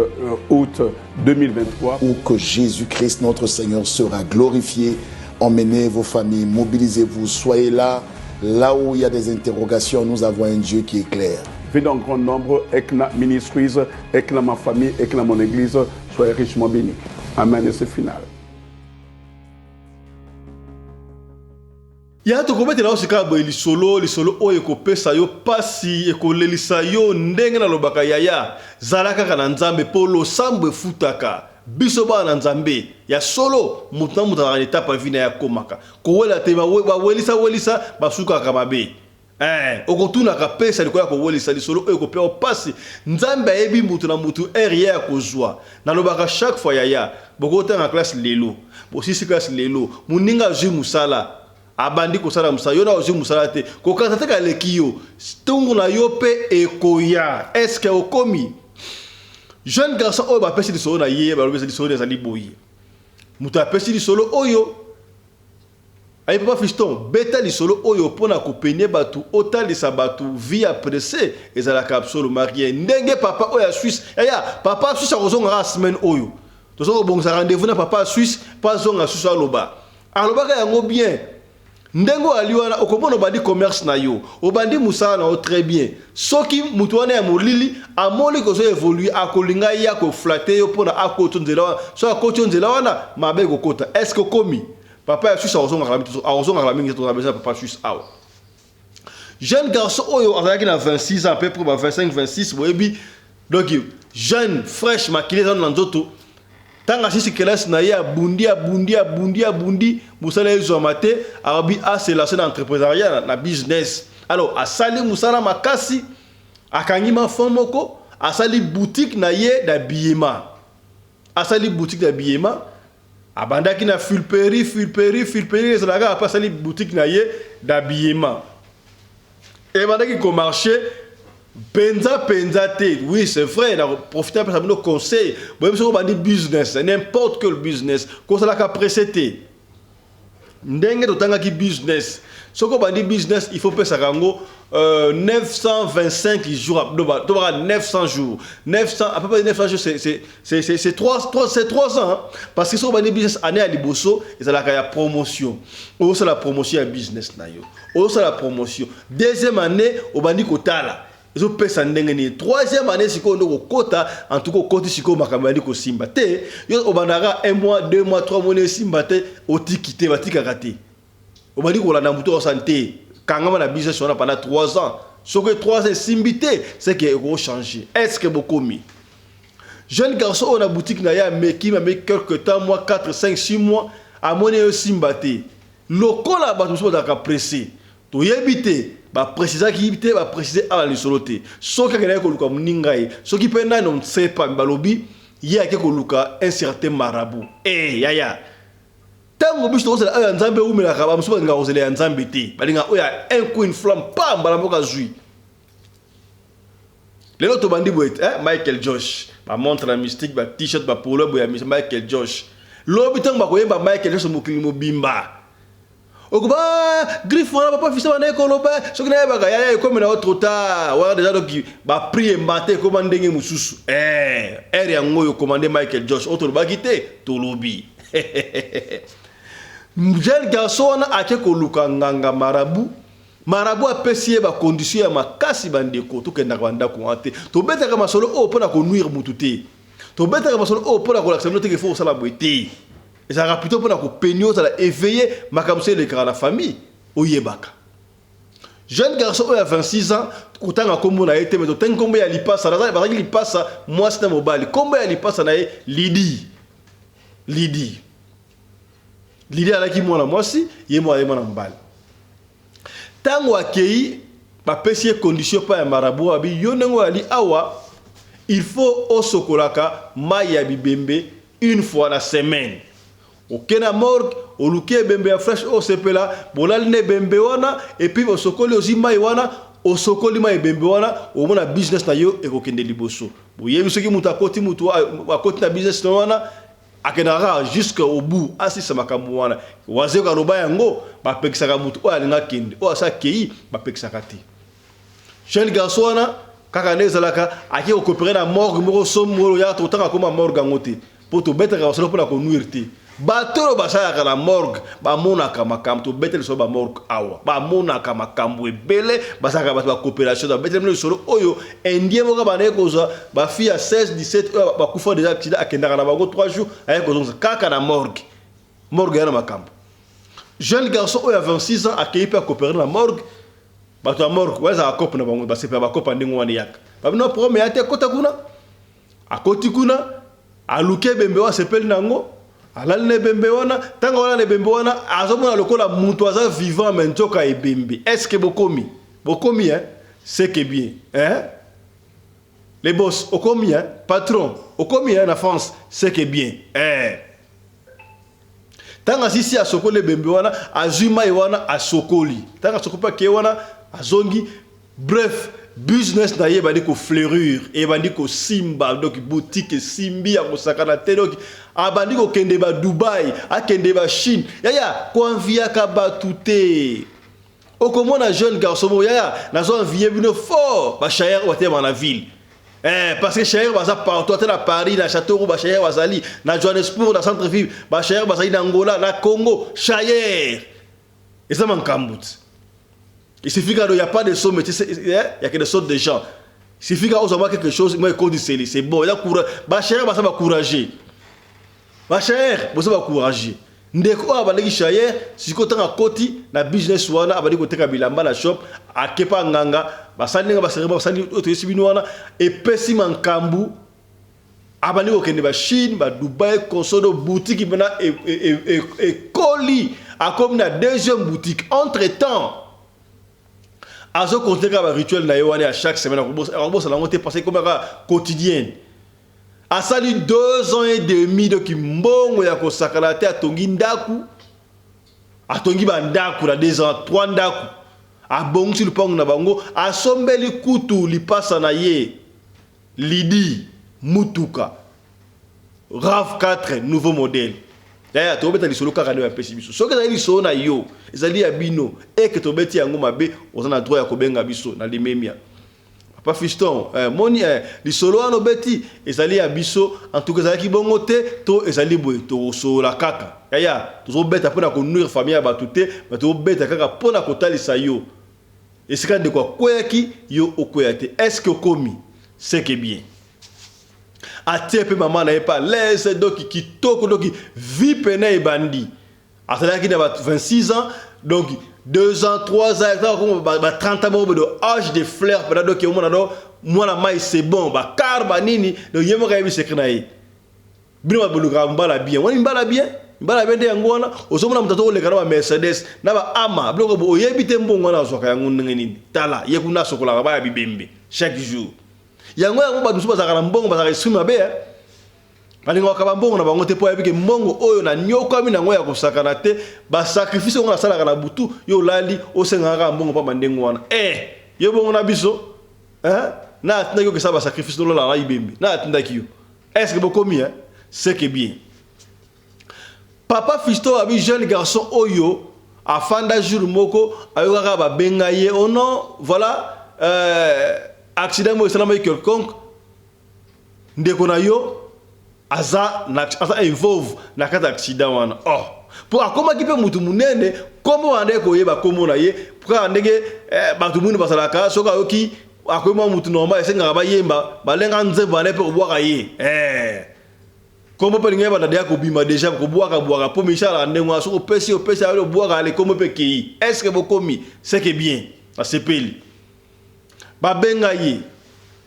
août 2023. Où que Jésus-Christ, notre Seigneur, sera glorifié. Emmenez vos familles, mobilisez-vous, soyez là. Là où il y a des interrogations, nous avons un Dieu qui est clair. Venez en grand nombre, Ekna Ministries, Ekna ma famille, Ekna mon église, soyez richement bénis. Amen et c'est final. Ya to komete na osika bo lisolo oyo ko pesa yo pasi eko lelisa yo ndenge na lobaka yaya zalaka kana nzambe polo sambo futaka biso ba na nzambe ya solo mutu na etapa vina ya komaka ko wela te ba welisa basuka ka mabe okotuna kapesa likola ko wolisa lisolo oyo ko pe passe nzambe ayebi mutu na mutu rien kozwa nalobaka chaque fois yaya bokota na classe lelo bosisi classe lelo muninga zwi musala abandi kosala musala yo na ozwi musala te kokata te ka lekiyo stongo na yo pe ekoya est-ce que okomi jeune garçon oyo bapesi lisolo na ye balobesa lisolo ezali boye mutu apesi lisolo oyo ayi papa fiston beta lisolo oyo pona kopene batu otalisa batu via pressé ezalaka absolument rien ndenge papa oyo ya Suisse ya papa Suisse akozonga la semaine oyo tozoko bongisa rendez-vous na papa Suisse pas zonga Suisse aloba alobaka yango bien ndengo aliwana okomona obandi commerce na yo obandi musala na o très bien soki mutu wana ya molili amoli kozo évoluer akolinga ya ko flatter yo pona akoto nzela so akoto nzela wana mabe kokota est-ce que komi papa ya Suisse a la mingi papa Suisse awa jeune garçon oyo azalaki na 26 ans à peu près 25 26 boyebi donc jeune fraîche maquillée dans nzoto tanga sisi classe na ya bundi musala ezo mate arabi a c'est la scène entrepreneuriat na business alors asali musala makasi akangi ma fomoko asali boutique na ye d'habillement abandaki na fulperie ezalaka apa asali boutique na ye d'habillement et bandaki ko marché penza te oui c'est vrai na profiter pour ça nos conseils bon so bandi business n'importe quel business ko sala ka précéder ndenge totanga ki business soko bandi business il faut pesa kango 925 jours 900 jours 900 à peu près 900 jours c'est 3 ans hein? Parce que soko bandi business année à liboso ezalaka ya promotion o ça la promotion ya business na yo o ça la promotion deuxième année au bandi kotala ezo pesa ndenge ni troisième année siko ndoko kota en tout cas koti siko makambali ko simba te yo obandaka 1 mois 2 mois 3 mois ne simba te otikite batika kate obandi ko la na muto santé kangama na business on a pendant 3 ans ce que 3 ans simbité c'est que ko changer est-ce que beaucoup mis jeune garçon on a boutique na ya mais qui m'a mis quelques temps mois 4 5 6 mois à monnaie yo simba te lokola ba tout ça pressé to yebite ba préciser qui yebite ba préciser à la lisoloté soki ngena ko luka muningai soki penda non sait pas balobi ye ake ko luka un certain marabout yaya tango biso to sala nzambe umela ka ba musuba nga ozele ya nzambe te balinga oya un coup une flamme pam bala mboka zui lelo to bandi boet Michael Josh ba montre la mystique ba t-shirt ba polo boya Michael Josh lobi tango ba koyeba Michael Josh mokili mobimba okoba griffe wana papa fils wana ekoloba soki na yebaka yaya comme na trop tard wala déjà donc ba prier maté comme ndenge mususu ere ya ngoyo commandé Michael Josh otolobaki te tolobi jeune garçon ake koluka nganga marabu apesi ba condition ya makasi bandeko tokenda kwanda ko ate to betaka masolo o pona ko nuire mutu te to betaka masolo o pona ko l'accepter te que faut sala boité. Et ça a plutôt pour la peigno, ça a éveillé ma comme c'est le cas de la famille au Yebaka. Jeune garçon à 26 ans, autant à comme on a été, mais autant combien il passe, ça il passe moi c'est un mobile. Combien il passe na Lydie à la qui moi moi si, yé moi na mbal. Tango akei ba pesier condition pas un marabout abi yonengo ali awa, il faut au sokolaka maya bibembe une fois la semaine. Okena morgue oluke bembe ya fresh o sepela bolal ne bembe wana et puis osokoli ozima wana osokoli ma bembe wana o mona business na yo e kokende liboso boyebi soki mutu akoti mutu akoti na business na wana akenara jusqu'au bout asisa makambo wana waze ka roba yango ba pekisaka mutu o alinga kende o asa kei ba pekisaka te jeune garçon wana kaka nezalaka aki okopere na morgue moko somo ya to tanga koma morgue ngote poto betaka solo pour la connuire batolo basaya la morgue ba monaka makambo to betel so ba morgue awa ba monaka makambo ebele basaka ba coopération da betel solo oyo indien moka bana koza ba fille à 16 17 ba kufa déjà accident akenda na bango 3 jours ay kozo kaka na morgue yana makambo jeune garçon oyo a 26 ans akei pa coopérer na morgue ba to morgue waza akop na bango ba sepa ba kopa ndingo wani yak ba no problème ya te kota kuna akoti kuna aluke bembe wa sepel nango alal ne bembe wana tanga wana ne bembe wana azomona lokola mutu aza vivant mentoka ebembe est-ce que bokomi Bon, combien? C'est que bien. Hein? Les boss, au combien? Patron, au combien la France? C'est que bien. Tant que si à Sokoli Bembe wana, à Zuma wana, à Sokoli. Tant que Sokoli Pake wana, à Zongi. Bref, business na ye bandi ko fleurure, et bandi ko simba, donc boutique simbi à Kosakana te, donc a bandi ko kende ba Dubaï, a kende ba Chine. Yaya, ko envia ka ba touté. O comment un jeune garçon, yaya, na zo envie bino fort, ba chayer ou dans la ville. Parce que Chayer va partout à Paris, dans Châteauroux, Chayer va aller dans Johannesburg, dans centre-ville, Chayer va aller dans Angola, dans Congo, Chayer. Et ça manque en bout. Il suffit qu'il n'y a pas de somme, il n'y a que des sortes de gens. Il suffit qu'on voit quelque chose, moi je dis c'est bon, il y a courage. Chayer va s'encourager. Chayer va s'encourager. Ndeko abaleki Chayer, si ko tanga koti na business wana abali ko teka bilamba na shop akepa nganga basali nga basere basali otoyesi bino wana epesi mankambu abali ko kende ba Chine ba Dubaï consodo boutique bana e koli a comme na deuxième boutique entre-temps azo compter ka ba rituel na yo à chaque semaine ko bossa la monter passer comme quotidienne. A sali 2 ans et demi de kimbongo ya kosakala te atongi ndaku atongi bandaku na 2 ans 3 ndaku a bongi le pong na bango a sombeli kutu lipasa na ye Lidi Mutuka RAV4 nouveau modèle ya to beta lisolo kaka ne pesi biso soki ezali lisolo na yo ezali ya bino et que to beti yango mabe ozana droit ya kobenga biso na limemia. Pas fiston, moni lisolo ano beti ezali ya biso en tout cas ezali bongo te to ezali boye to so la kaka yaya to beta pona ko nourrir famille ya batute mais to beta kaka pona ko talisa yo esika de quoi koyaki yo okoyate est-ce que komi c'est que bien atie pe maman na pas laisse donc qui toko donc vie pena e bandi atala ki na 26 ans donc 2 ans, 3 ans, 30 ans, de âge de fleurs, donc moi la maille c'est bon, car nini, donc yemo kayebi sekrenaye. Bino ba buluka mbala bien, wani mbala bien de ngwana, osomona mutato le kana Mercedes, na ba ama, bloko bo yebite mbongo na zoka yangu nini. Tala, yekuna sokola ba ya bibembe chaque jour. Yango yango ba dusu ba zakala mbongo ba zakala suma be. Balingo kabambongo na bango te po yebike mbongo oyo na nyoka mi na ngoya kosakana te ba sacrifice ngona sala kana butu yo lali osenga ka mbongo pa mandengo wana yo bongo na biso na atinda yo ke sa ba sacrifice lo la ibembe na atinda kiyo est-ce que bokomi c'est que bien papa Fisto abi jeune garçon oyo afanda jour moko ayoka ka ba benga ye oh non voilà accident mo salama quelconque ndeko na yo aza involve na kata accident wana pour akoma kipe mutu munene komo ande ko yeba komo na ye pour andege batu munene basalaka soka yoki akoma mutu normal esenga ba yemba balenga nzeba ne pe obwaka ye komo pe ngeba na dia ko bima déjà ko bwaka po misala ndengo so opesi ale bwaka ale komo pe ki est-ce que bokomi c'est que bien a sepeli ba benga ye.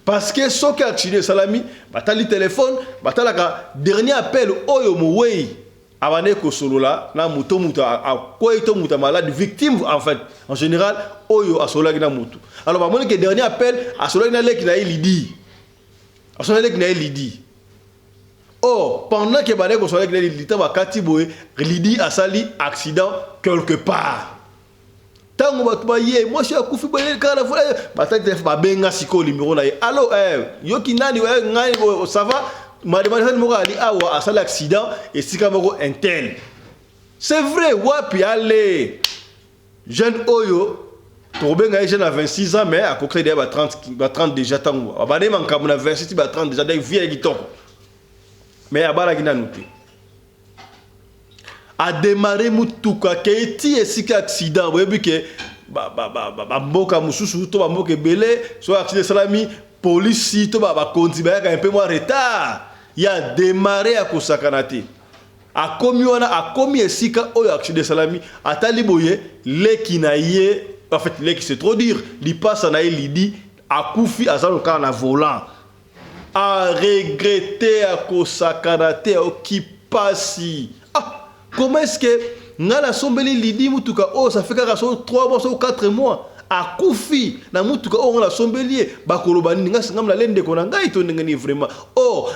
Parce que ce qui a accident salami, batali téléphone, batalaka dernier appel oyo mouwei abane ko solo la na muto a koito muta malade victime en fait en général oyo a solo na mutu. Alors ba que dernier appel a solo na leki na Lidi. A solo leki na Lidi. Oh, pendant que bane ko solo leki na Lidi ta bakati boye Lidi a sali accident quelque part. Tango batuba ye moi je akufi boye kana fula bataki ba benga siko numéro na ye allo yoki nani ngai ça va madame moko ali awa a sali accident et sika moko intel c'est vrai wapi aller jeune oyo to benga jeune à 26 ans mais à côté de 30 déjà tango abane mankamu na 26 ba 30 déjà dai vie kitoko mais abala kina nuté a démarré mutuka keiti esika accident webi ke mboka mususu to mboka belé so accident salami police to ba konti ba un peu moins retard ya démarré à kosakanate a komi wana a komi esika oyo accident salami atali boye leki na ye en fait leki c'est trop dire li passe na ye Lidi a kufi azalo ka na volant a regretter à kosakanate okipasi. Comment est-ce que Nala Sombeli Lidi Mutuka, oh, ça fait 3 mois ou 4 mois. akufi na mutuka o na sombelier bakoloba ninga singam la lende ko na ngai to ndengeni vraiment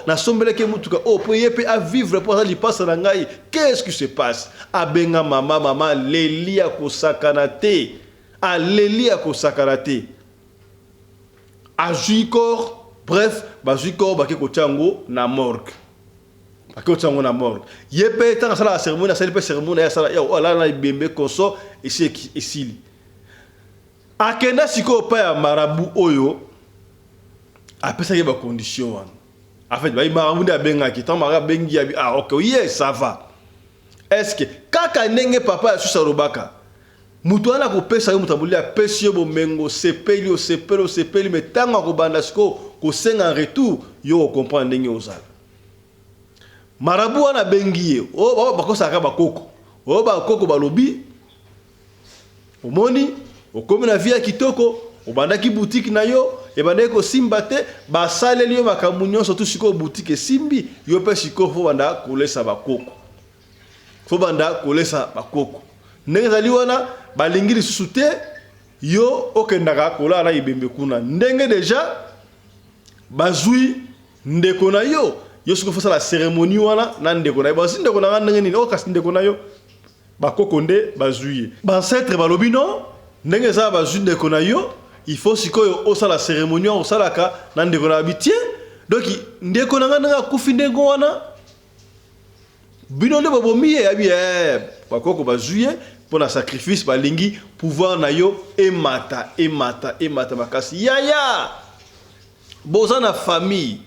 na sombeleke mutuka po yepe à vivre pour ça li passe na ngai. Qu'est-ce qui se passe? Abenga mama lelia ko sakanate a lelia ko sakanate a juikor bref ba juikor ba ke ko chango na morgue. Akotsango na morgue. Yepe tanga sala cérémonie, na célébré cérémonie ya sala ya ala na bembe koso esili. Akenda siko pa ya marabu oyo apesa ye ba condition wana. En fait, ba marabu nda benga ki tant marabu bengi ya OK, yes, ça va. Est-ce que kaka ndenge papa ya susa robaka mutu wana ko pesa yo mutabuli ya pesi yo bomengo sepeli mais tanga ko banda siko ko senga en retour yo comprendre ndenge ozala. Marabu wana bengiye bakosaka bakoko bakoko balobi omoni okomi na via kitoko obandaki boutique na yo ebandaki kosimba te basaleli yo makambo nyonso tu sikoyo boutique esimbi yo mpe sikoyo fo banda kolesa bakoko ndenge ezali wana balingi lisusu te yo okendaka kolala na ibembe kuna ndenge deja bazwi ndeko na yo yo siko fosa la cérémonie wana na ndeko na yo basi ndeko na ndenge nini kasi ndeko na yo bakoko nde bazwi bancetre balobi non ndenge za bazwi ndeko na yo il faut sikoyo osala cérémonie osalaka na ndeko na bitien donc ndeko na nga kufi ndeko wana bino nde bobomi yabi bakoko bazwi pour la sacrifice balingi pouvoir na yo emata makasi yaya boza na famille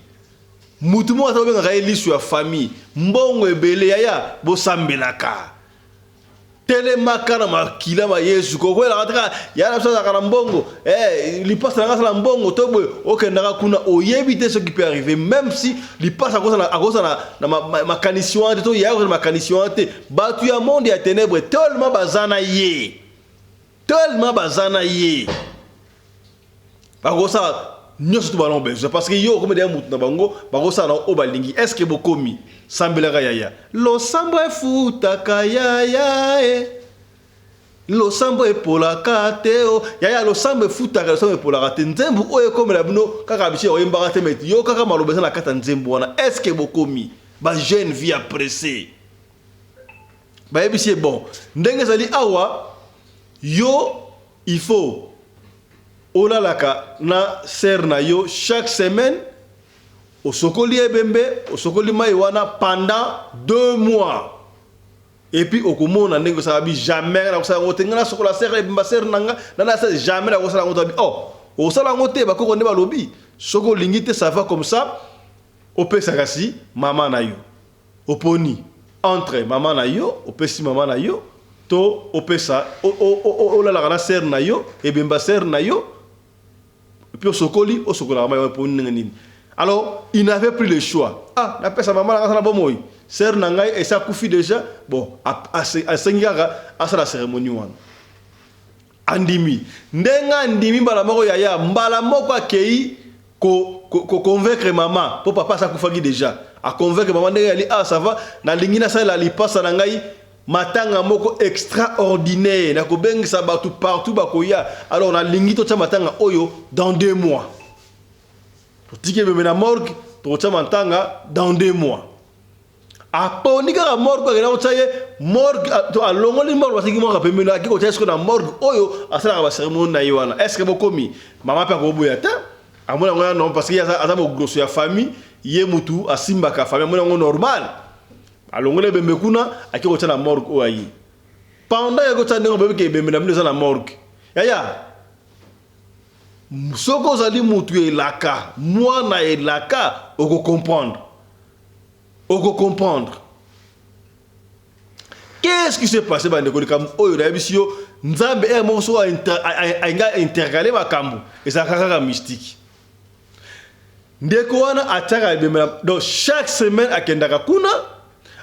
mutu mo ata benga elisu ya famille mbongo ebele yaya bosambelaka telemaka na makila ma Yesu ko kwela kataka yana pesa kana mbongo lipasa na sala mbongo tobwe okendaka kuna oyebite ce qui peut arriver même si lipasa akosa na makanisio ante to yako na makanisio ante batu ya monde ya ténèbres tellement bazana ye akosa nyonso tu balon besoin parce que yo comme des mutu na bango bakosa na obalingi est-ce que bokomi sambelaka yaya lo sambo efutaka yaya lo sambo epolaka te yaya lo sambo efutaka lo sambo epolaka te nzembu oyo ekomela bino kaka bishi oyembaka te meti yo kaka maloba eza na kata nzembu wana est-ce que bokomi ba jeune vie pressée bayebisi bon ndenge ezali awa yo il faut olalaka na ser na yo chaque semaine osokoli ebembe osokoli mai wana pendant 2 mois et puis okomona ndenge ça bi jamais na kosala ngote ngana sokola ser ebemba ser nanga na jamais na kosala ngote bi osala ngote bakoko nde balobi soko lingite ça va comme ça opesa kasi mama na yo oponi entre mama na yo opesi mama na yo to opesa olalaka na ser na yo ebemba ser na yo. Et puis au Sokoli, alors, il n'avait plus le choix. La personne maman la bomoy. Sœur Nangai et ça koufi déjà. Bon, à Sengara, à la cérémonie one. Andimi. Ndenga andimi balamoko yaya. Mbalamoko akei ko convaincre maman. Pour papa ça koufagi déjà. À convaincre maman ndenga ali ça va. Na lingina ça la lipasa nangai. Matanga moko extraordinaire na kobengi sa batu partout bakoya alors na lingi to matanga oyo dans 2 mois pour tike beme na morgue to matanga dans 2 mois aponi ka morgue na otaye morgue to alongoli morgue wasiki mo ka pemelo akiko tsesko na morgue oyo asala ba cérémonie na yiwana est-ce que bokomi mama pa ko boya ta amona ngoya non parce que ya ata bo grosso ya famille ye mutu asimba ka famille amona ngo normal alongole bembe kuna akiko tana morgue oyi pendant yako tande ngo bebe ke bembe na mneza na morgue yaya soko zali mutu elaka mwana elaka oko comprendre qu'est-ce qui s'est passé ba ndeko likam oyo na bisio nzambe mo so ainga intercaler makambo et ça kaka mystique ndeko wana ataka bembe donc chaque semaine akendaka kuna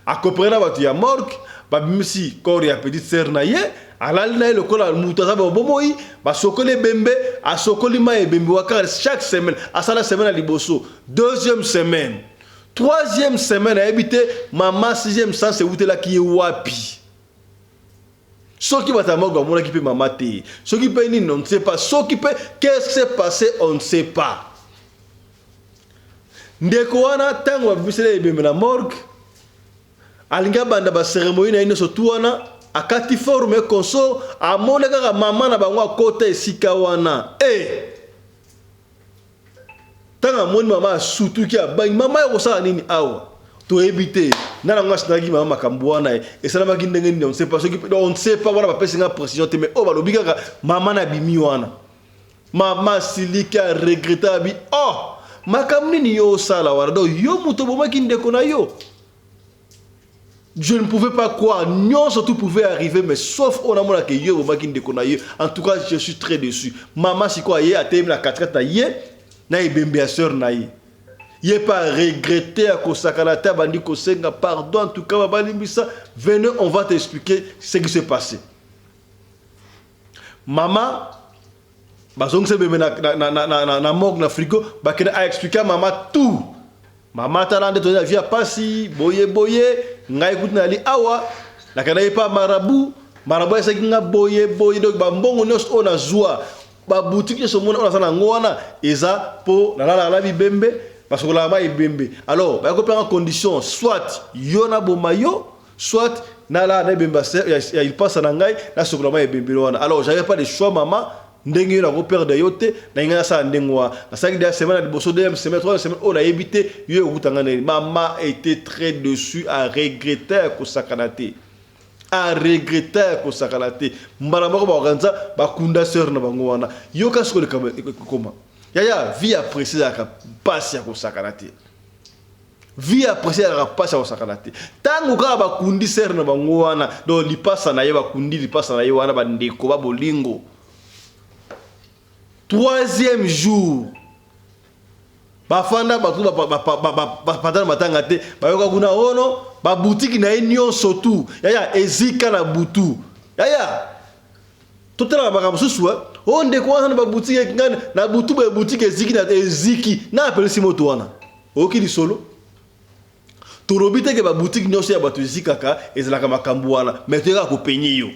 akoprena batu ya morgue babimisi corps ya petite sœur na ye alali na ye lokola mutu aza bomoi basokoli bembe asokoli mai bembe wakara chaque semaine asala semaine à liboso 2e semaine 3e semaine ayebite mama 6e sens ewutelaki ye wapi Ce qui va t'amour, qui peut m'amater. Ce qui peut on ne sait pas. Ce qui peut, qu'est-ce qui s'est passé, on ne sait pas. Ndekouana, tant qu'on va visiter la morgue, alinga banda ba cérémonie na ino sotuana, akati forme konso, amone kaka mama na bango kote sikawana. Tant amone mama sutu ki abang, mama yoko sa nini awa. To éviter na nga sinagi mama makambwana et ça m'a kindenge on sait pas ce qui on ne sait pas voilà pas penser précision mais oh balobi kaka mama na bimi wana mama silika regrettable oh makamni ni yo sala wana do yo muto boma kindeko na yo. Je ne pouvais pas croire, non, surtout pouvait arriver, mais sauf on a mon accueil, en tout cas, je suis très déçu. Maman, si quoi, a terminé la 4 ans, na ibembe sœur naïe. Il n'est pas regretté à Kosakalata, Bandi Kosenga, pardon, en tout cas, venez, on va t'expliquer ce qui s'est passé. Maman, bazong se bebe na morgue na frigo, bakena a expliqué à maman tout. Maman talande to via pasi, boye, ngai kuti na li awa, la kana pas marabout, marabout esa kinga boye, donc bambongo nyos ona zua, ba boutique so mona ona sana ngwana, eza po la bibembe. Parce que là-bas, il bembe. Alors, il y a une condition, soit il y a un bon maillot, soit il passe à l'angaï, là, ce que il bembe. Alors, je n'avais pas de choix, maman. Ndenge na repère de yote, na inga sa ndengwa. La 5 dernières semaines, la bosso de semaine, 3 semaines, on a évité, yo utangane. Maman était très dessus à regretter ko sakanate. À regretter ko sakanate. Mbalama ko ba organiza ba kunda sœur na bango wana. Yo ka sko le comment? Yaya, vie appréciée à la passe à Kosakanate. Vie appréciée à la passe à Kosakanate. Tant que va kundi ser na bangoana, do li passe na yeba kundi li passe na yewana bandeko ba bolingo. 3e jour. Bafanda batu ba patana matangate, ba yoka kuna ono, ba boutique na enyo sotu. Yaya, ezika na butu. Yaya. Tout le monde on découvre na boutique ngana na boutique eziki na eziki na appelle si moto wana okili solo to robite ke ba boutique nyose ya batu ezikaka ezalaka makambo wana mais to ka ko penye yo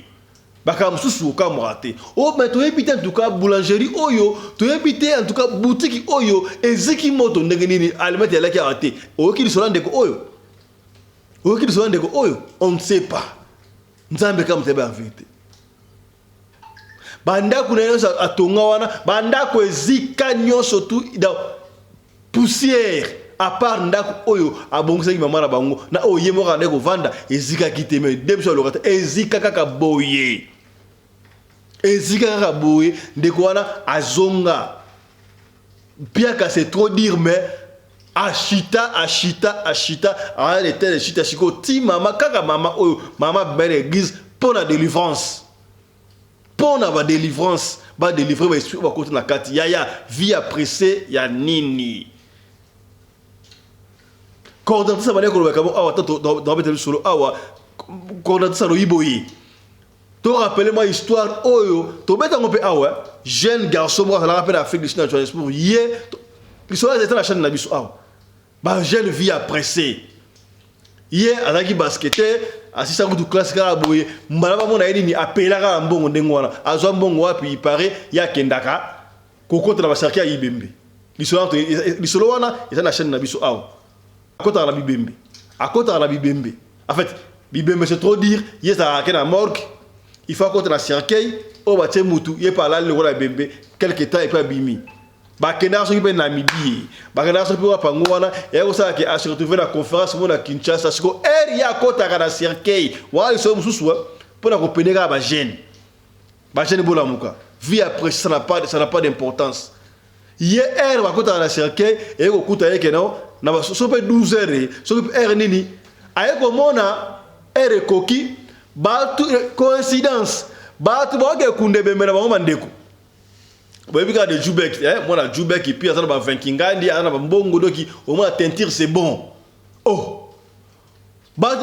baka mususu ka morate oh mais to ebite en tout cas boulangerie oyo to ebite en tout cas boutique oyo eziki moto ndenge nini alimete ya laki arate okili solo ndeko oyo on ne sait pas nzambe ka mtebe en vérité. Banda kuna yosa atonga wana banda ko ezika nyoso tu da poussière à part ndako oyo abongisa ki mama na bango na oye mo kande ko vanda ezika kiteme debso lokata ezika kaka boye ndeko wana azonga bien que c'est trop dire mais achita a les telles chita chiko ti mama kaka mama oyo mama belle église pour la délivrance. Pour la délivrance, va délivrer l'esprit va côté na kati yaya vie appréciée ya nini. Coordonnateur ça va dire que comme awa dans betelu solo awa coordonnateur ça lo iboyi. To rappelez-moi histoire oyo to beta ngopé awa jeune garçon moi la rappelle Afrique du Sud pour hier l'histoire était la chaîne na biso awa. Ba jeune vie appréciée. Hier azaki basketteur asisa kutu classe kala boye mbalaba mona yini ni apelaka mbongo ndengwana azwa mbongo wapi ipare ya kendaka kokota na basarki ya ibembe lisolo wana eza na chaîne na biso awa akota na bibembe en fait bibembe c'est trop dire yesa ke na morgue il faut akota na cercueil o batie mutu ye pala le wala bembe quelque temps et pas bimi bakenda so kipe na midi bakenda so piwa pangwana ya ko sa ke a se retrouver na conférence mo na Kinshasa siko ya kota kana cercueil wa so mususu pour na ko peneka ba jeune bola muka vie après ça n'a pas d'importance ye ba kota na cercueil et ko kuta yeke no na ba so pe 12 heures so pe heure nini aye ko mona heure koki ba coïncidence ba tu ba ke kunde be mena ba mandeko. Bon, il y a des Djoubek, moi la Djoubek et puis il y a des Vankingandi, il y a des Mbongo qui au moins teinture c'est bon. Oh, bah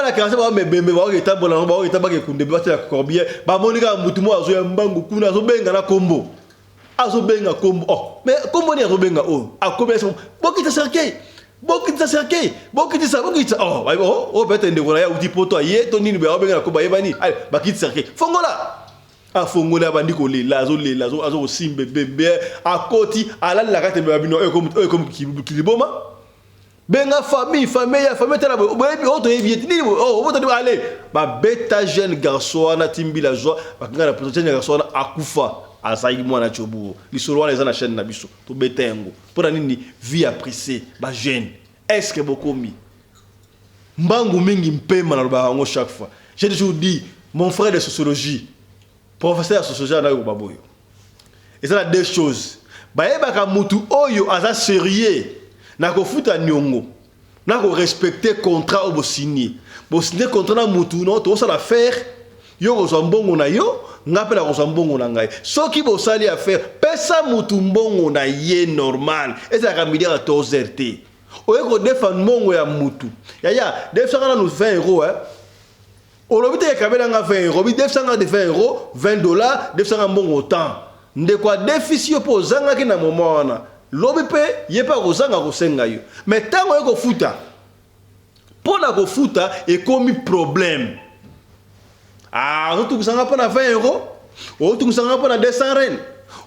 la classe bah mais bah il t'a bon là bah il t'a pas que kunde bah la corbière bah monika mutumo azo ya mbangu kuna azo benga na combo oh mais combo ni azo benga oh à combien c'est bon qui t'a cerqué bokitisa cercueil bokitisa oh peut-être ndeko ya uti poto aye to nini ba benga ko ba yebani allez bakitisa cercueil fongola afongola bandi ko lela azo simbe bebe akoti alali la kate ba bino comme kiliboma benga famille tala boyebi oto yebi nini oto de aller ba beta jeune garçon na timbi la joie ba ngana jeune garçon akufa asayi mwana chobu lisolo wana eza na chaîne na biso to beta yango pona nini vie appréciée ba jeune est-ce que bokomi mbangu mingi mpema na loba ngo chaque fois j'ai toujours dit mon frère de sociologie professeur de sociologie na yo baboyo et ça la deux choses ba yebaka mutu oyo aza sérieux na kofuta nyongo na ko respecter contrat obo signer contrat na mutu no to ça la faire yo ko mbongo na yo ngapela ko mbongo na ngai soki bo sali affaire pesa mutu mbongo na ye normal eza ka midi à 14h oyo ko défendre mbongo ya mutu ya defsanga na 20 euros olobite kabela nga 20 euros bi defsanga de 20 euros $20 defsanga mbongo temps ndekwa déficit po zanga ki na moment wana lobi pe yepa kozanga kosenga yo mais tango eko futa pona ko futa e komi problème otukusanga pona 20 euros otukusanga pona 200 ren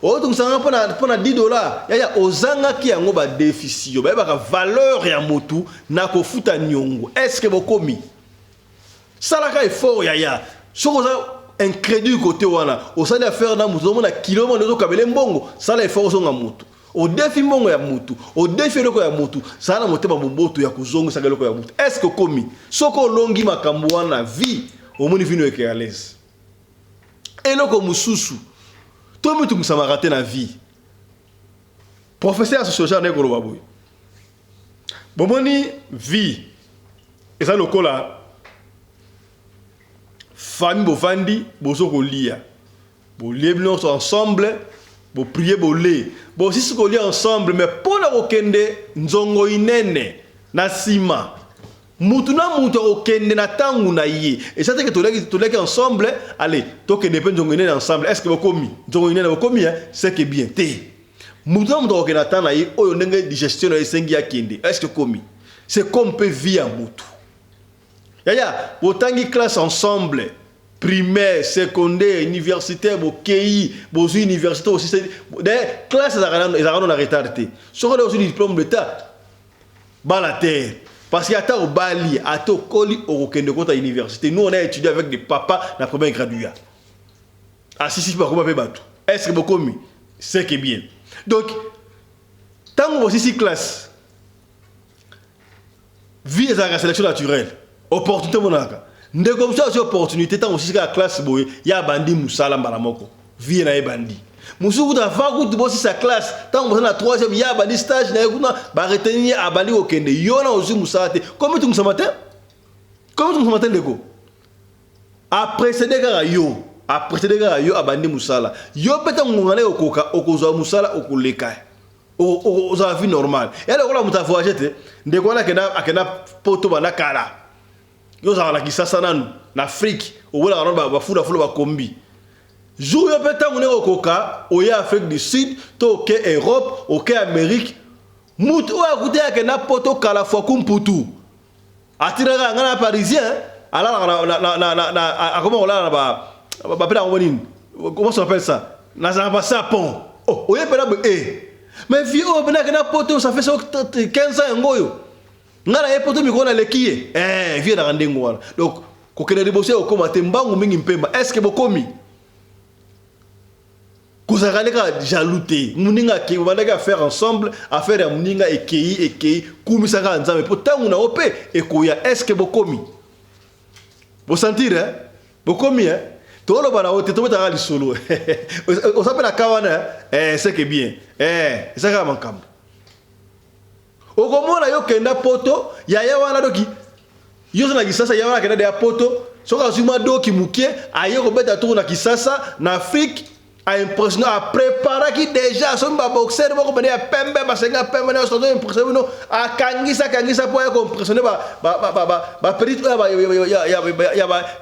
otukusanga pona $10 ya ozanga ki yango ba déficit yo ba ba valeur ya motu na ko futa nyongo est-ce que bokomi salaka effort ya soko za incrédule côté wana osali affaire na motu mona kilomètre zo kabele mbongo sala effort zonga motu au défi mbongo ya mutu au défi loko ya mutu sana motema boboto ya kuzongo sa loko ya mutu est-ce que komi soko longi makambo wana vie au moni vino eke à l'aise et loko mususu to mutu musama raté na vie professeur sociologie na ko baboy bomoni vie et ça lokola famille bovandi bozoko lia bo liebno ensemble bo prier bo lé bo si ko lia ensemble mais pour la okende nzongo inene na sima mutu na mutu okende na tangu na ye et ça c'est que toleki ensemble allez tokende pe nzongo inene ensemble est-ce que bokomi nzongo inene bokomi c'est que bien té mutu na mutu okende na tangu na ye oyo ndenge digestion na sengi ya kende est-ce que komi c'est comme peut vivre mutu ya botangi classe ensemble primaire, secondaire, universitaire, KI, université aussi, des classes ils ont retardé. Sur le diplôme d'État, la terre. Parce qu'il y a au Bali, à Tokoli, au Kende Kota université. Nous on a étudié avec des papas la première graduat. Ah si pas comment battre. Est-ce que beaucoup mieux? C'est que bien. Donc, tant que vous classe, vie est la sélection naturelle, opportunité monaka. Ndé comme ça aussi opportunité tant aussi la classe boy ya bandi musala mbala moko vie na bandi musuku ta fa ku bo si sa classe tant on na 3e ya bandi stage na kuna ba retenir abali okende yona aussi musala te comme tu musamatin ndeko après céder ga yo abandi musala yo peta ngongana okoka okozwa musala okuleka oza vie normale et là on muta voyager te ndeko na akena poto bana kala yo za la kisasa nanu na Afrique obola kana ba fuda ba kombi jour yo peta ngone okoka oya Afrique du Sud to ke Europe ok Amérique mutu o akuté akena poto kala fo kumputu atira ngana parisien ala na comment on la ba peta ngoni comment ça s'appelle ça na ça passer à pont oya pela mais vie o bena kena poto ça fait 15 ans ngoyo ngala epoto mikona lekie vie na ndengo wana donc kokene libosé okoma te mbangu mingi mpemba est-ce que bokomi kuzakaleka jalouté muninga ke bandaka faire ensemble affaire ya muninga ekei kumisaka nzambe potangu na ope ekoya est-ce que bokomi bo sentir bokomi tolo bana ote to betaka lisolo on s'appelle kawana c'est que bien ça ka makambo okomona yo kenda poto ya wana doki yo na kisasa ya wana kenda de poto soka zuma doki mukie ayo ko beta tour na kisasa na Afrique a impressionné a préparer qui déjà son ba boxer boko bene ya pembe ba senga pembe na so impressionné no a kangisa po ya impressionné ba petit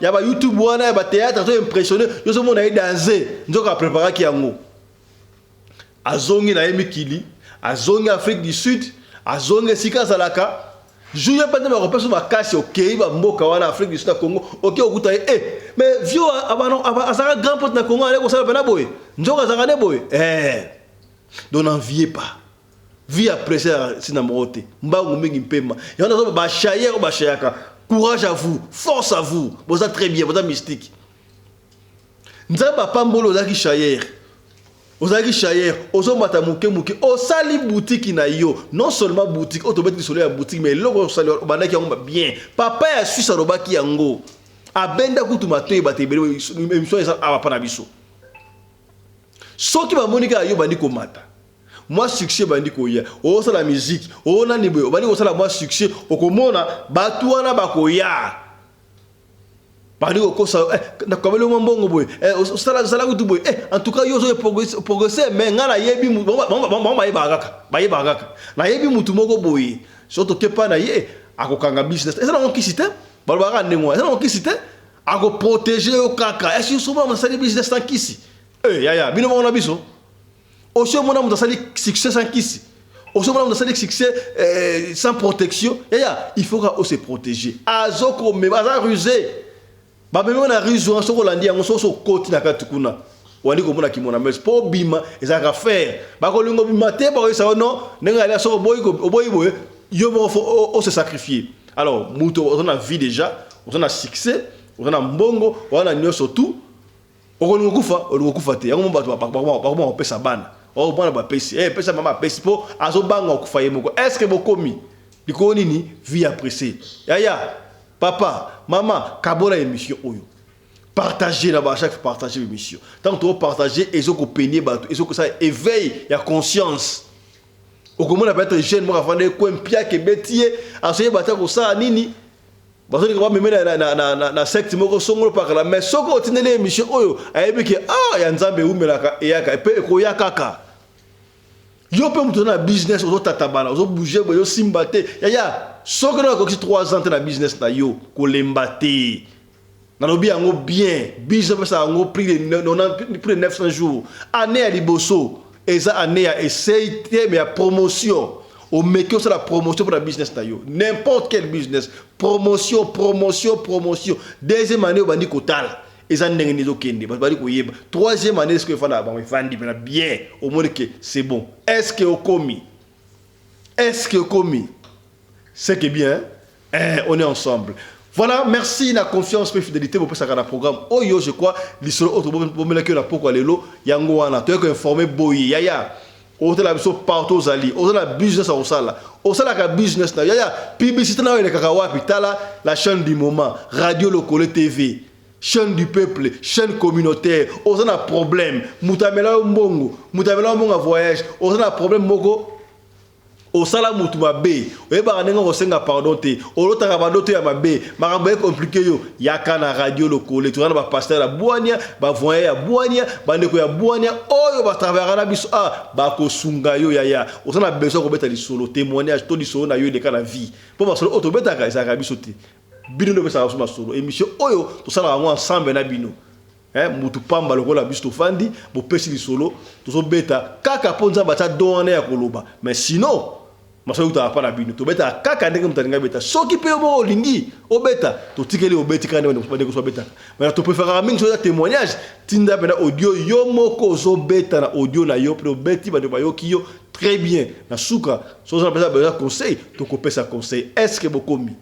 ya ba YouTube wana ba théâtre so impressionné yo so mona danser nzoka préparer ki yango azongi na emikili azongi Afrique du Sud azonge sika zalaka juya pande ba kopesa makasi okei ba mboka wana Afrique du Sud na Congo okei okuta mais vieux abano azaka grand pote na Congo ale ko sala pena boy njoka azaka ne boy donc n'enviez pas vie après ça sina mote mbangu mingi mpema yana zo ba chayer ba chayaka courage à vous force à vous vous êtes très bien vous êtes mystique nzamba pambolo zaki chayer ozaki chayer ozomata muke osali boutique na yo non seulement boutique autobeti solo ya boutique mais loko osali bandaki yango bien papa ya Suisse robaki yango abenda kutu matoyi batebele émission eza apa na biso soki ba monika yo bandi ko mata moi succès bandi ko ya osala musique ona ni boyo bandi ko sala moi succès okomona batu wana bakoya bandi ko kosa na kabelo mbongo boy osala kutu boy en tout cas yo zo progresser mais ngala yebi bayebaka na yebi mutu moko boy soto kepa na ye akokanga business eza na kisite balbaka ndemo eza na kisite ako protéger o kaka est-ce que souvent on sali business sans kisi ya bino mona biso aussi mona on sali succès sans kisi aussi mona on sali succès sans protection il faut qu'on se protéger azoko me baza rusé ba même on a rusé on soko landi on so koti na katukuna wali ko mona kimona mais pour bima ezaka faire ba ko lingo bima te ba ça non nenga ala soko boy yo mo se sacrifier alors muto on a vie déjà on a succès on a mbongo on a nyoso tout on kufa te yango bato ba pesa bana o bana ba pesi pesa mama pesi po azo banga okufa yemoko est-ce que bokomi diko nini vie appréciée ya papa maman kabola émission oyo partager là-bas chaque partager l'émission tant que partager ezoko peigner bato ezoko ça éveil ya conscience okomona peut être jeune moi avant de ko mpia ke betie asoye bata ko ça nini bazo ko meme na secte moko songolo par la mais soko otinele émission oyo ayebi ke ya nzambe umelaka eyaka epe ko yakaka yo pe mutu na business ozo tatabana ozo bouger boyo simbate ya soko na ko 3 ans na business na yo ko lembate na lobi yango bien business ça yango prix de 900 jours année à liboso eza année ya essayer mais ya promotion au meke c'est la promotion pour la business na yo n'importe quel business promotion deuxième année au bandi kotala eza ndenge nizo kende bandi ko yeba troisième année est-ce que fana ba fandi bien au moins que c'est bon est-ce que okomi c'est que bien on est ensemble. Voilà, merci la confiance et fidélité pour ça programme. Oh yo je crois l'isolo autre bon que la pourquoi lelo yango wana tu es informé boyi yaya autre la biso partout aux alliés autre la business au sala ka business na yaya publicité na le kakawa pitala la chaîne du moment radio locale TV chaîne du peuple chaîne communautaire autre na problème mutamela mbongo a voyage autre na problème moko osala mutu mabe oyeba ndenga kosenga pardon te olotaka bandoto ya mabe makambo e compliqué yo yaka na radio locale tu na ba pasteur ya Bwania ba voyer ya Bwania bandeko ya Bwania oyo ba travailler na biso ba ko sunga yo yaya osana besoin ko beta lisolo témoignage to lisolo na yo de kana vie po ba solo auto beta ka isa biso te bino no besa so solo émission oyo to sala ngo ensemble na bino mutu pamba lokola biso to fandi bo pesi lisolo to so beta kaka ponza ba ta donne ya koloba mais sinon maso uta pa na bino to beta kaka ndenge mutalinga beta soki pe mo lingi obeta to tikeli obeti kana ndo ko so beta mais to préfère mingi so témoignage tinda bena audio yo moko zo beta na audio na yo pro beti ba de ba yo kiyo très bien na suka so ça besoin conseil to ko pesa conseil est-ce que bokomi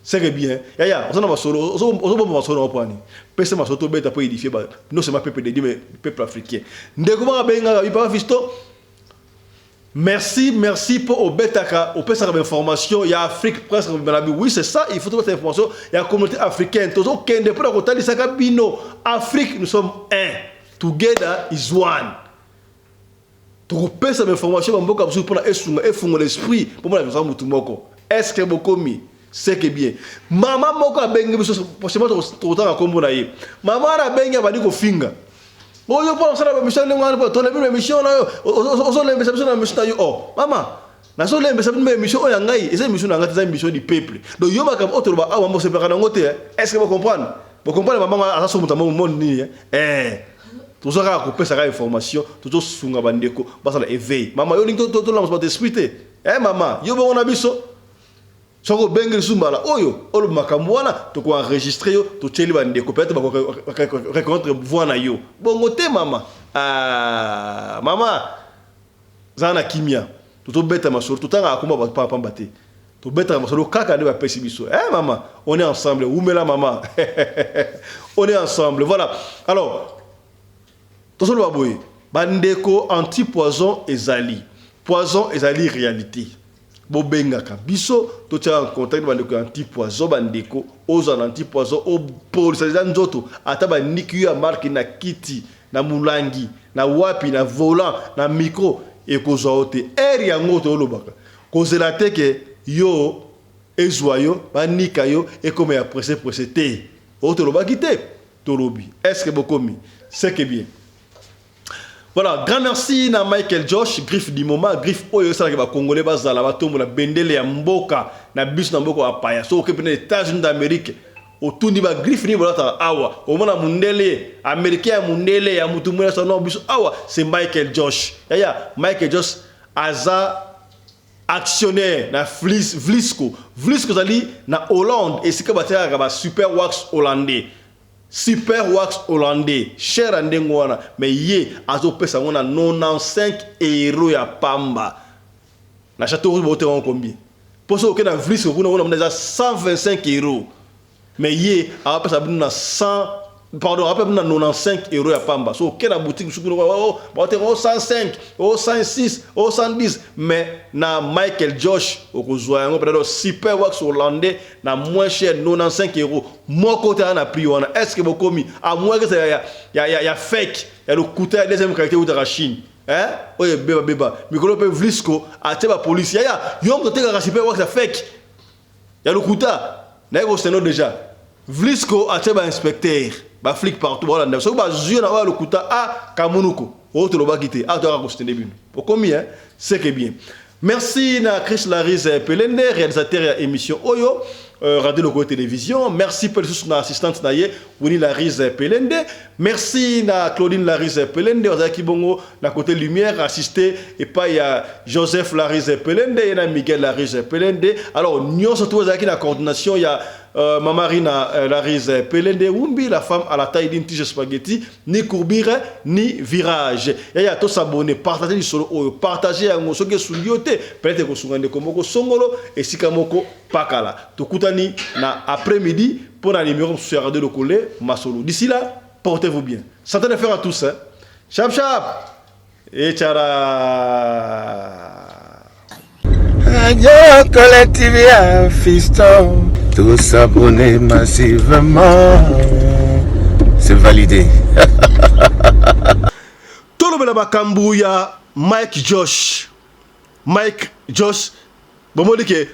c'est que bien ya on a masolo on bon masolo au point pesa masolo to beta pour édifier ba non seulement peuple de Dieu mais peuple africain ndeko ba benga bi pa fisto. Merci pour Obetaka, au PSA d'information, il y a Afrique presque, oui c'est ça, il faut trouver cette information, il y a la communauté africaine, tous au Kenya, pour la côté de Sakabino, Afrique, nous sommes un, together is one. Tu peux cette information, pour l'esprit, pour moi, nous sommes est-ce que Bokomi, c'est que bien. Maman Moko a bengi, prochainement, tu as combo naïe. Maman a bengi, a dit qu'on finga. Oh yo pas ça la mission ngana to la mission na yo ozo la mission na mission yo oh mama na so la mission ya ngai esa mission na ngati za mission du peuple donc yo makam autre ba awa mo se pekana ngote est-ce que vous comprenez mama asa so mutama mo ni to so ka ko pesa ka information to sunga bandeko ba ça la éveil mama yo lingo to la mo esprit maman yo bongo na biso soko bengel sumbala oyo olo makambo wana to ko enregistrer yo to tsheli bande ko peut-être ba rencontre voix na yo bongo te mama mama zana kimia to beta masolo to tanga akoma ba papa mbate to beta masolo kaka ne ba pesi biso maman on est ensemble oumela maman on est ensemble voilà alors to solo baboye bandeko anti-poison ezali poison ezali réalité bobengaka biso to tia en contact bandeko anti-poison bandeko oza anti-poison o police za nzoto ata ba niki ya marque na kiti na mulangi na wapi na volant na micro e kozwa ote eri yango to lobaka kozela teke yo ezwayo banika yo e comme ya presse te o to lobaki te to lobi est-ce que bokomi c'est que bien. Voilà, grand merci na Michael Josh, griffe du moment, griffe oyo ça ba congolais bazala ba tombo la bendele ya mboka na bis na mboka apaya. So ke pene États-Unis d'Amérique, otundi ba griffe ni bolata awa. O mona mundele, américain mundele ya mutu mwana sa no biso awa, c'est Michael Josh. Ya Michael Josh aza actionnaire na Vlisco zali na Hollande et sika batera ba super wax hollandais. Super wax hollandais, cher andengwana, mais ye azo pesa ngona 95 € ya pamba. Na château rouge bote on combien? Pour ça que na Vlisco kuna ngona mneza 125 €. Mais ye a pesa buna 100 pardon, rappelle na 95 € ya pamba. So que na boutique sukuna bote 105, 106, 110, mais na Michael Josh okozwa yango peut-être super wax hollandais na moins cher 95 €. Moi côté na prix wana est-ce que bokomi à moins que ça ya fake ya le coûter deuxième qualité ou de la Chine oye beba mikolo pe Vlisco ate ba police ya yo ko teka super wax fake ya le coûter na ko seno déjà Vlisco ate ba inspecteur ba flic partout voilà so ba zio na le coûter kamunuko o to lo ba kité to ka ko stende bino bokomi c'est que bien. Merci na Chris Laris Pelende, réalisateur de l'émission Oyo, Radio Loco Télévision. Merci pour la assistante naye, Winnie Laris Pelende. Merci na Claudine Laris Pelende, Ozaki Bongo, na côté lumière, assisté, et pas il y a Joseph Laris Pelende, et na Miguel Laris Pelende. Alors, nous surtout Ozaki na coordination, il y a Mamarina Laris Pelende Wumbi, la femme à la taille d'une tige spaghetti, ni courbire, ni virage. Et il y a tous abonnés, partagez le solo, partagez un mot, que souliote, peut-être que souliote comme Songolo, et si Kamoko Pakala. Tokutani na après-midi, pour un numéro sur Radio Le Collet, Masolo. D'ici là, portez-vous bien. Santé de faire à tous. Chap chap! Et tchara! Radio Collective Fiston. Tous s'abonner massivement. C'est validé. Tout le monde a Mike Josh. Mike Josh. Bon, dit que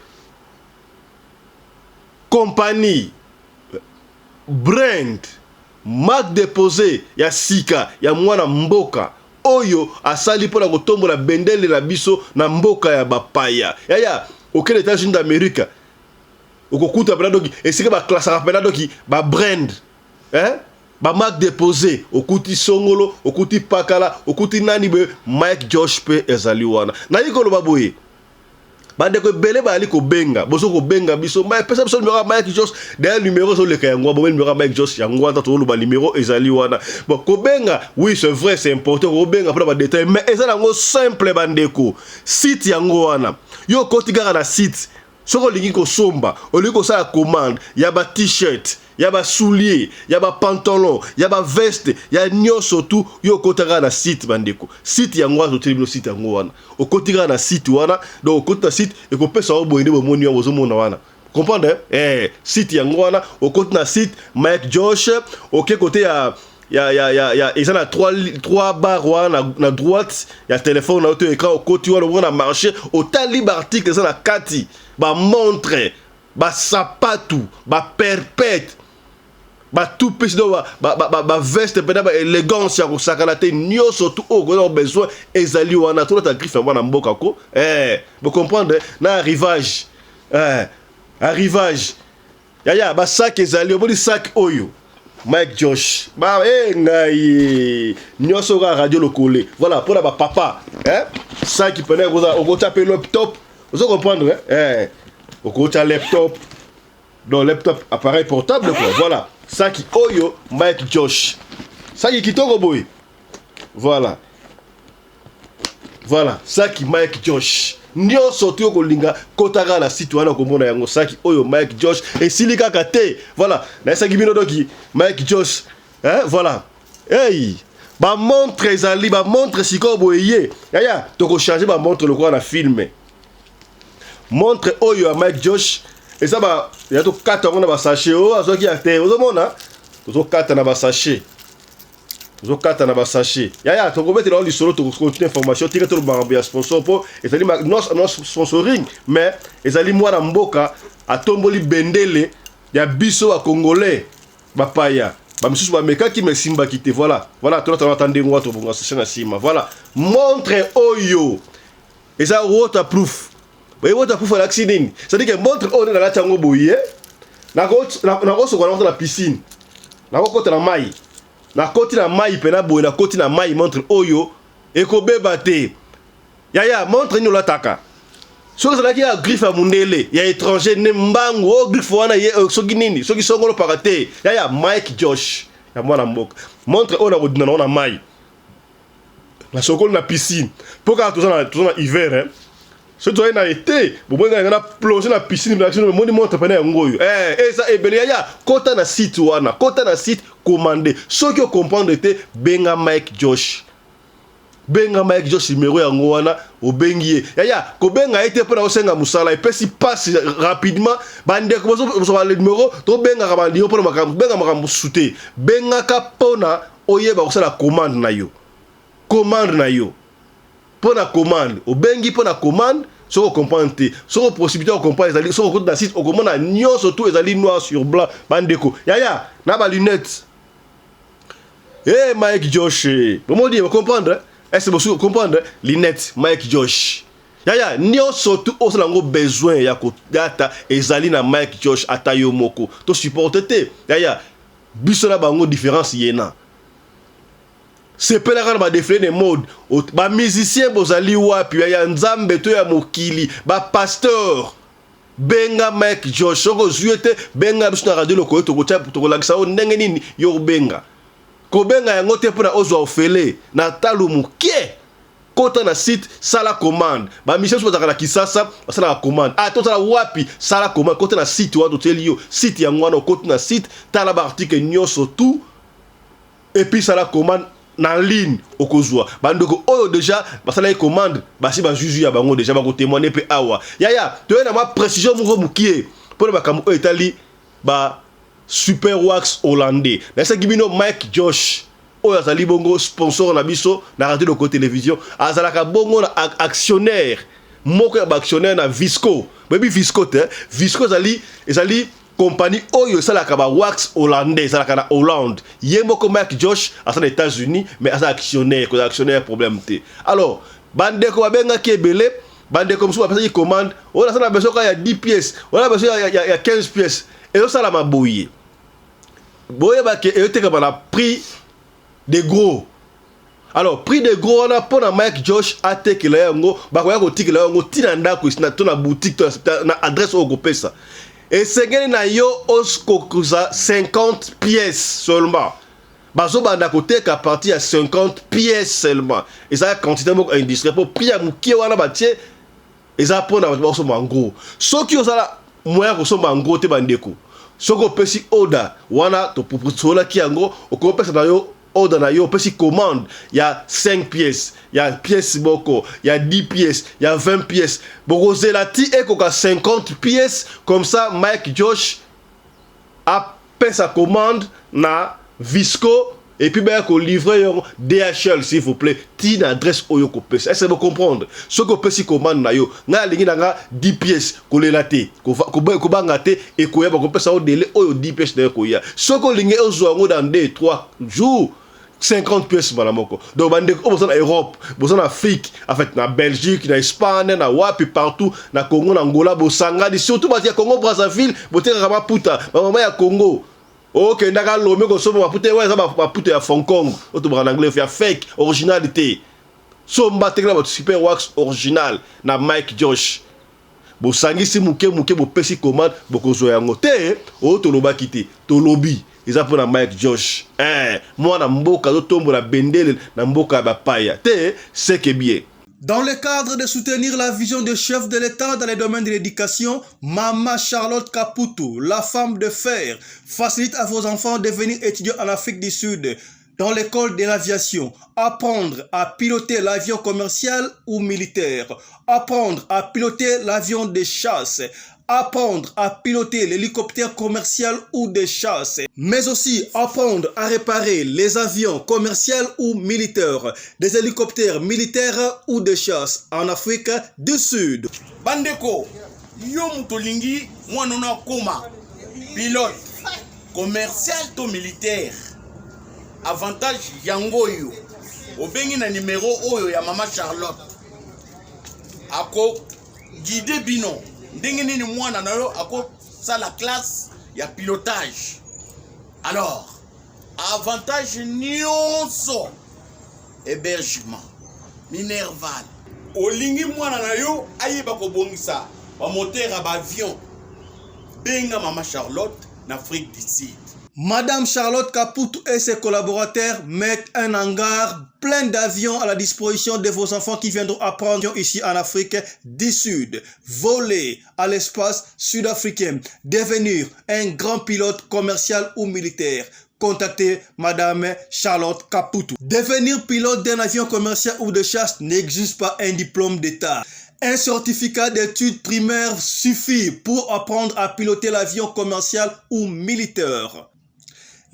compagnie, brand, marque déposée, ya sika, ya mwana mboka. Oyo asali pour la kotombo la bendele la biso na mboka ya bapaya. Ya, auquel États-Unis d'Amérique. Okokuta pena doki esika ba classe pena doki ba brand ba marque déposée okuti Songolo okuti Pakala okuti nani be Mike Josh pe ezali wana na yiko lo baboye bande ko bele ba ali ko benga boso ko benga biso ma pesa biso numéro Mike Josh derrière numéro so le kayango bo numéro Mike Josh yango ata to lo ba numéro ezali wana bon ko benga oui c'est vrai c'est important ko benga pour ba détail mais ezala ngo simple bandeko site yango wana yo kotigara na site soko lingi ko somba oliko sa commande ya ba t-shirt ya ba soulier ya ba pantalon ya ba veste ya nyoso tout yo kotaka na site bandeko site yango azo telebino site yango wana okotika na site wana donc okota site e ko pesa o boyinde bo moni yango zo mona wana comprendre site yango wana okota na site Mike Josh ok côté ya ils ont trois barres na droite, il y a téléphone, il y a écran au côté, on a marché, au talib article, ils ont la kati, ba montre, ba sapatu, ba perpète, ba tout petit, ba veste, ba élégance, ya ko sakalate, nyo surtout, on a besoin, ezali wana, tout la griffe, wana mboka ko, vous comprenez, na arrivage, ya, ba sac ezali, on dit sac oyo. Mike Josh, bah ngai nyoso ga Radio Le Collet. Voilà pour la papa, ça qui prenait au taper laptop, Vous comprendre, hein? Au côté laptop, dans laptop, appareil portable, quoi. Voilà. Ça qui oyo, Mike Josh. Ça qui kitoko boy. Voilà. Voilà. Ça qui Mike Josh. Nyo sorti ko linga kotaka la site wana ko mona yango saki oyo Mike Josh et silika kate. Voilà. Na saki bino doki Mike Josh. Hein? Voilà. Hey. Ba montre ezali ba montre siko boye. Yaya, toko changer ba montre le quoi na filmer. Montre oyo à Mike Josh et ça va il y a tout 4 on va sachet oh azo ki acteur ozo mona to 4 na ba sachet ozo 4 na ba sachet ya to ko mettre dans le solo to continuer information tire to ba bien sponsor po et ça dit non sponsoring mais ezali mwana mboka atomboli bendele ya biso wa congolais bapaya ba misusu ba meka ki me simba kité voilà to attendre ngwa to bonga sachet na sima voilà montre oyo et ça waterproof. Mais waterproof à l'accident. C'est-à-dire que montre on est dans la tango boye. Na côte la piscine. Na côte la maille. Na côte la maille pena boye na côte la maille montre oyo et ko bebate. Yaya montre nous l'attaque. So que ça qui a griffe à mundele, ya étranger ne mbango griffe wana ye so ginini, so ki songolo parate. Yaya Mike Josh. Ya mwana mboka. Montre on a rodina na maille. La sokolo na piscine. Pourquoi tout ça na hiver hein? Ce qui a été, vous pouvez plonger dans la piscine, vous pouvez monter pendant ça est belé. Kota na site wana, kota na site commandé. Ceux qui comprennent que benga Mike Josh. Benga Mike Josh numéro ya ngwana au bengier. Ko benga été pour osenga musala et puis si passe rapidement, bande ko so le numéro, to benga ka bandi pour makambo, benga makambo souté. Benga ka pona oyeba ko sala commande na yo. Commande na yo. Pour la commande, au bengi pour la commande, si on comprend, si on possibilité on comprend, si on compte dans site, on comprend nion surtout les alliés noirs sur blanc, bandeko. Yaya, n'a pas lunettes. Eh Mike Josh, comment dire, vous comprendre? Est-ce que vous comprendre? Lunettes, Mike Josh. Yaya, nion surtout on a besoin ya ko data les alliés na Mike Josh atayo moko. To supporter. Yaya, bisola bango différence yena. C'est pas la ba défilé de mode ba musicien bozali wapi ya nzambe to ya mokili ba pasteur benga Mike Josh soko zuete benga biso na radio loko to ko lakisa o ndenge nini yo benga ko benga yango te pona ozwa ofele na talu mukie kota na site sala commande ba mission so bazaka na kisasa basala commande to sala wapi sala commande kota na site wa to teli yo site yango na kota na site tala ba article nyoso tout et puis sala commande na ligne okozwa bandoko oyo déjà basala commande basi ba juju ya bango déjà ba ko témoigner pe awa yaya to na ma précision mo mukie pour ba kamu etali ba super wax hollandais na sa gibino Mike Josh oyo azali bongo sponsor na biso na radio de télévision azalaka bongo na actionnaire moko ya ba actionnaire na Visco baby Visco te Visco ezali compagnie oyo salaka ba wax hollandais salaka na Hollande yembo ko Mike Josh à les États-Unis mais à actionnaire problème té alors bande ko benga kebele bande comme ça personne qui commande on a besoin il y a 10 pièces on a besoin il y a 15 pièces et ça la maboye boye ba ke et ka na prix de gros alors prix de gros on a pour Mike Josh ateke la yango ba ko ya ko tikela yango tinanda ko na boutique na adresse au pesa. Et c'est gagné na yo oskokuza 50 pièces seulement. Bazo banda côté qu'à partir à 50 pièces seulement. Et ça quantité industrielle pour prix à mukie wana batie et ça pour na baso en gros. Ce qui osala moyen ko somba en gros te bandeko. Soko pesi order wana to pour sola ki en gros o ko pesa na yo order na yo pesi commande, il y a 5 pièces, il y a pièces boko, il y a 10 pièces, il y a 20 pièces. Boko zelati et koka 50 pièces comme ça Mike Josh a fait sa commande na Visco et puis ben ko livrer DHL s'il vous plaît, ti adresse oyo ko pesa. Est-ce que vous comprendre? Ce ko pesi commande na yo, na lingi na 10 pièces ko lelate, ko bangate et ko yeba ko pesa au délai oyo 10 pièces na ko ya. Ce ko lingi ozo ngo dans 2-3 jours 50 pièces malamoko. Donc bande ko en Europe, en Afrique, en fait na Belgique, na Espagne, na wapi partout, na Congo, na Angola, bosanga, surtout parce que Congo Brazzaville, boté kama puta, maman ya Congo. Ok, ndaka lomé ko somo maputa ouais ça maputa ya Hong Kong, auto en anglais ya fake, originalité. Somba tekla super wax original na Mike Josh. bosangisi muke bopesi commande bokozwa yango te o tolobaki te tolobi eza mpona Mike Josh mwana mboka azotombola bendele na mboka ya bapaya te seke bien. Dans le cadre de soutenir la vision du chef de l'État dans les domaines de l'éducation, Maman Charlotte Caputo, la femme de fer, facilite à vos enfants de devenir étudiants en Afrique du Sud dans l'école de l'aviation, apprendre à piloter l'avion commercial ou militaire, apprendre à piloter l'avion de chasse, apprendre à piloter l'hélicoptère commercial ou de chasse, mais aussi apprendre à réparer les avions commerciaux ou militaires, des hélicoptères militaires ou de chasse en Afrique du Sud. Bandeko, yo mutolingi mwanona koma pilote commercial to militaire. Avantage yango yo. Obengi na numéro oyo ya Maman Charlotte. Ako guide bino. Ndenge nini mwana na yo ako sa la classe ya pilotage. Alors, avantage nyonso hébergement minerval. Olingi mwana na yo ayeba ko bongisa ba moteur ya ba avion. Benga Maman Charlotte na Afrique du Sud. Madame Charlotte Caputo et ses collaborateurs mettent un hangar plein d'avions à la disposition de vos enfants qui viendront apprendre ici en Afrique du Sud. Voler à l'espace sud-africain, devenir un grand pilote commercial ou militaire. Contactez Madame Charlotte Caputo. Devenir pilote d'un avion commercial ou de chasse n'exige pas un diplôme d'État. Un certificat d'études primaires suffit pour apprendre à piloter l'avion commercial ou militaire.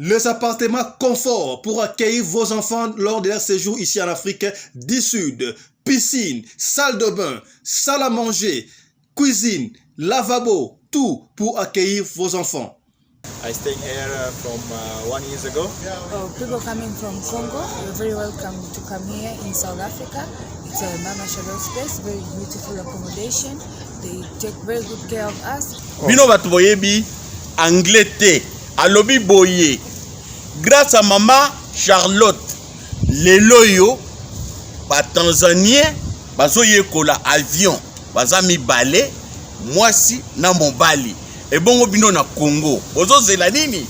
Les appartements confort pour accueillir vos enfants lors de leur séjour ici en Afrique du Sud. Piscine, salle de bain, salle à manger, cuisine, lavabo, tout pour accueillir vos enfants. I stayed here from 1 year ago. People coming from Congo, you're very welcome to come here in South Africa. It's a Mama Charlotte space, very beautiful accommodation. They take very good care of us. Bino batu boyebi anglais te, alobi boye. Grâce à Maman Charlotte, lelo yo ba Tanzanien bazoye kola avion, bazami balé, mwasi na mobali. Et bon bino na Congo. Bozo zela nini?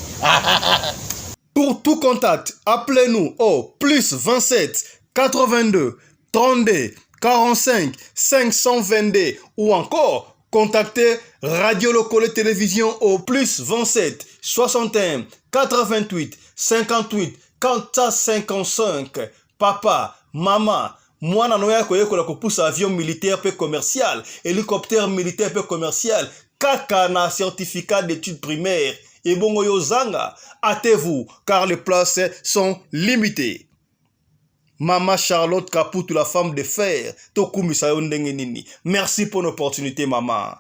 Pour tout contact, appelez-nous au plus 27 82 32 45 522 ou encore contactez Radio Locale Télévision au plus 27 61 88 58 455. Papa, maman, mwana noya koyekola kopusa avion militaire pe commercial, hélicoptère militaire pe commercial, kaka na certificat d'études primaires. Et bongo yozanga, hâtez-vous car les places sont limitées. Maman Charlotte Caputo, la femme de fer, tokumisa yo ndenge nini. Merci pour l'opportunité, maman.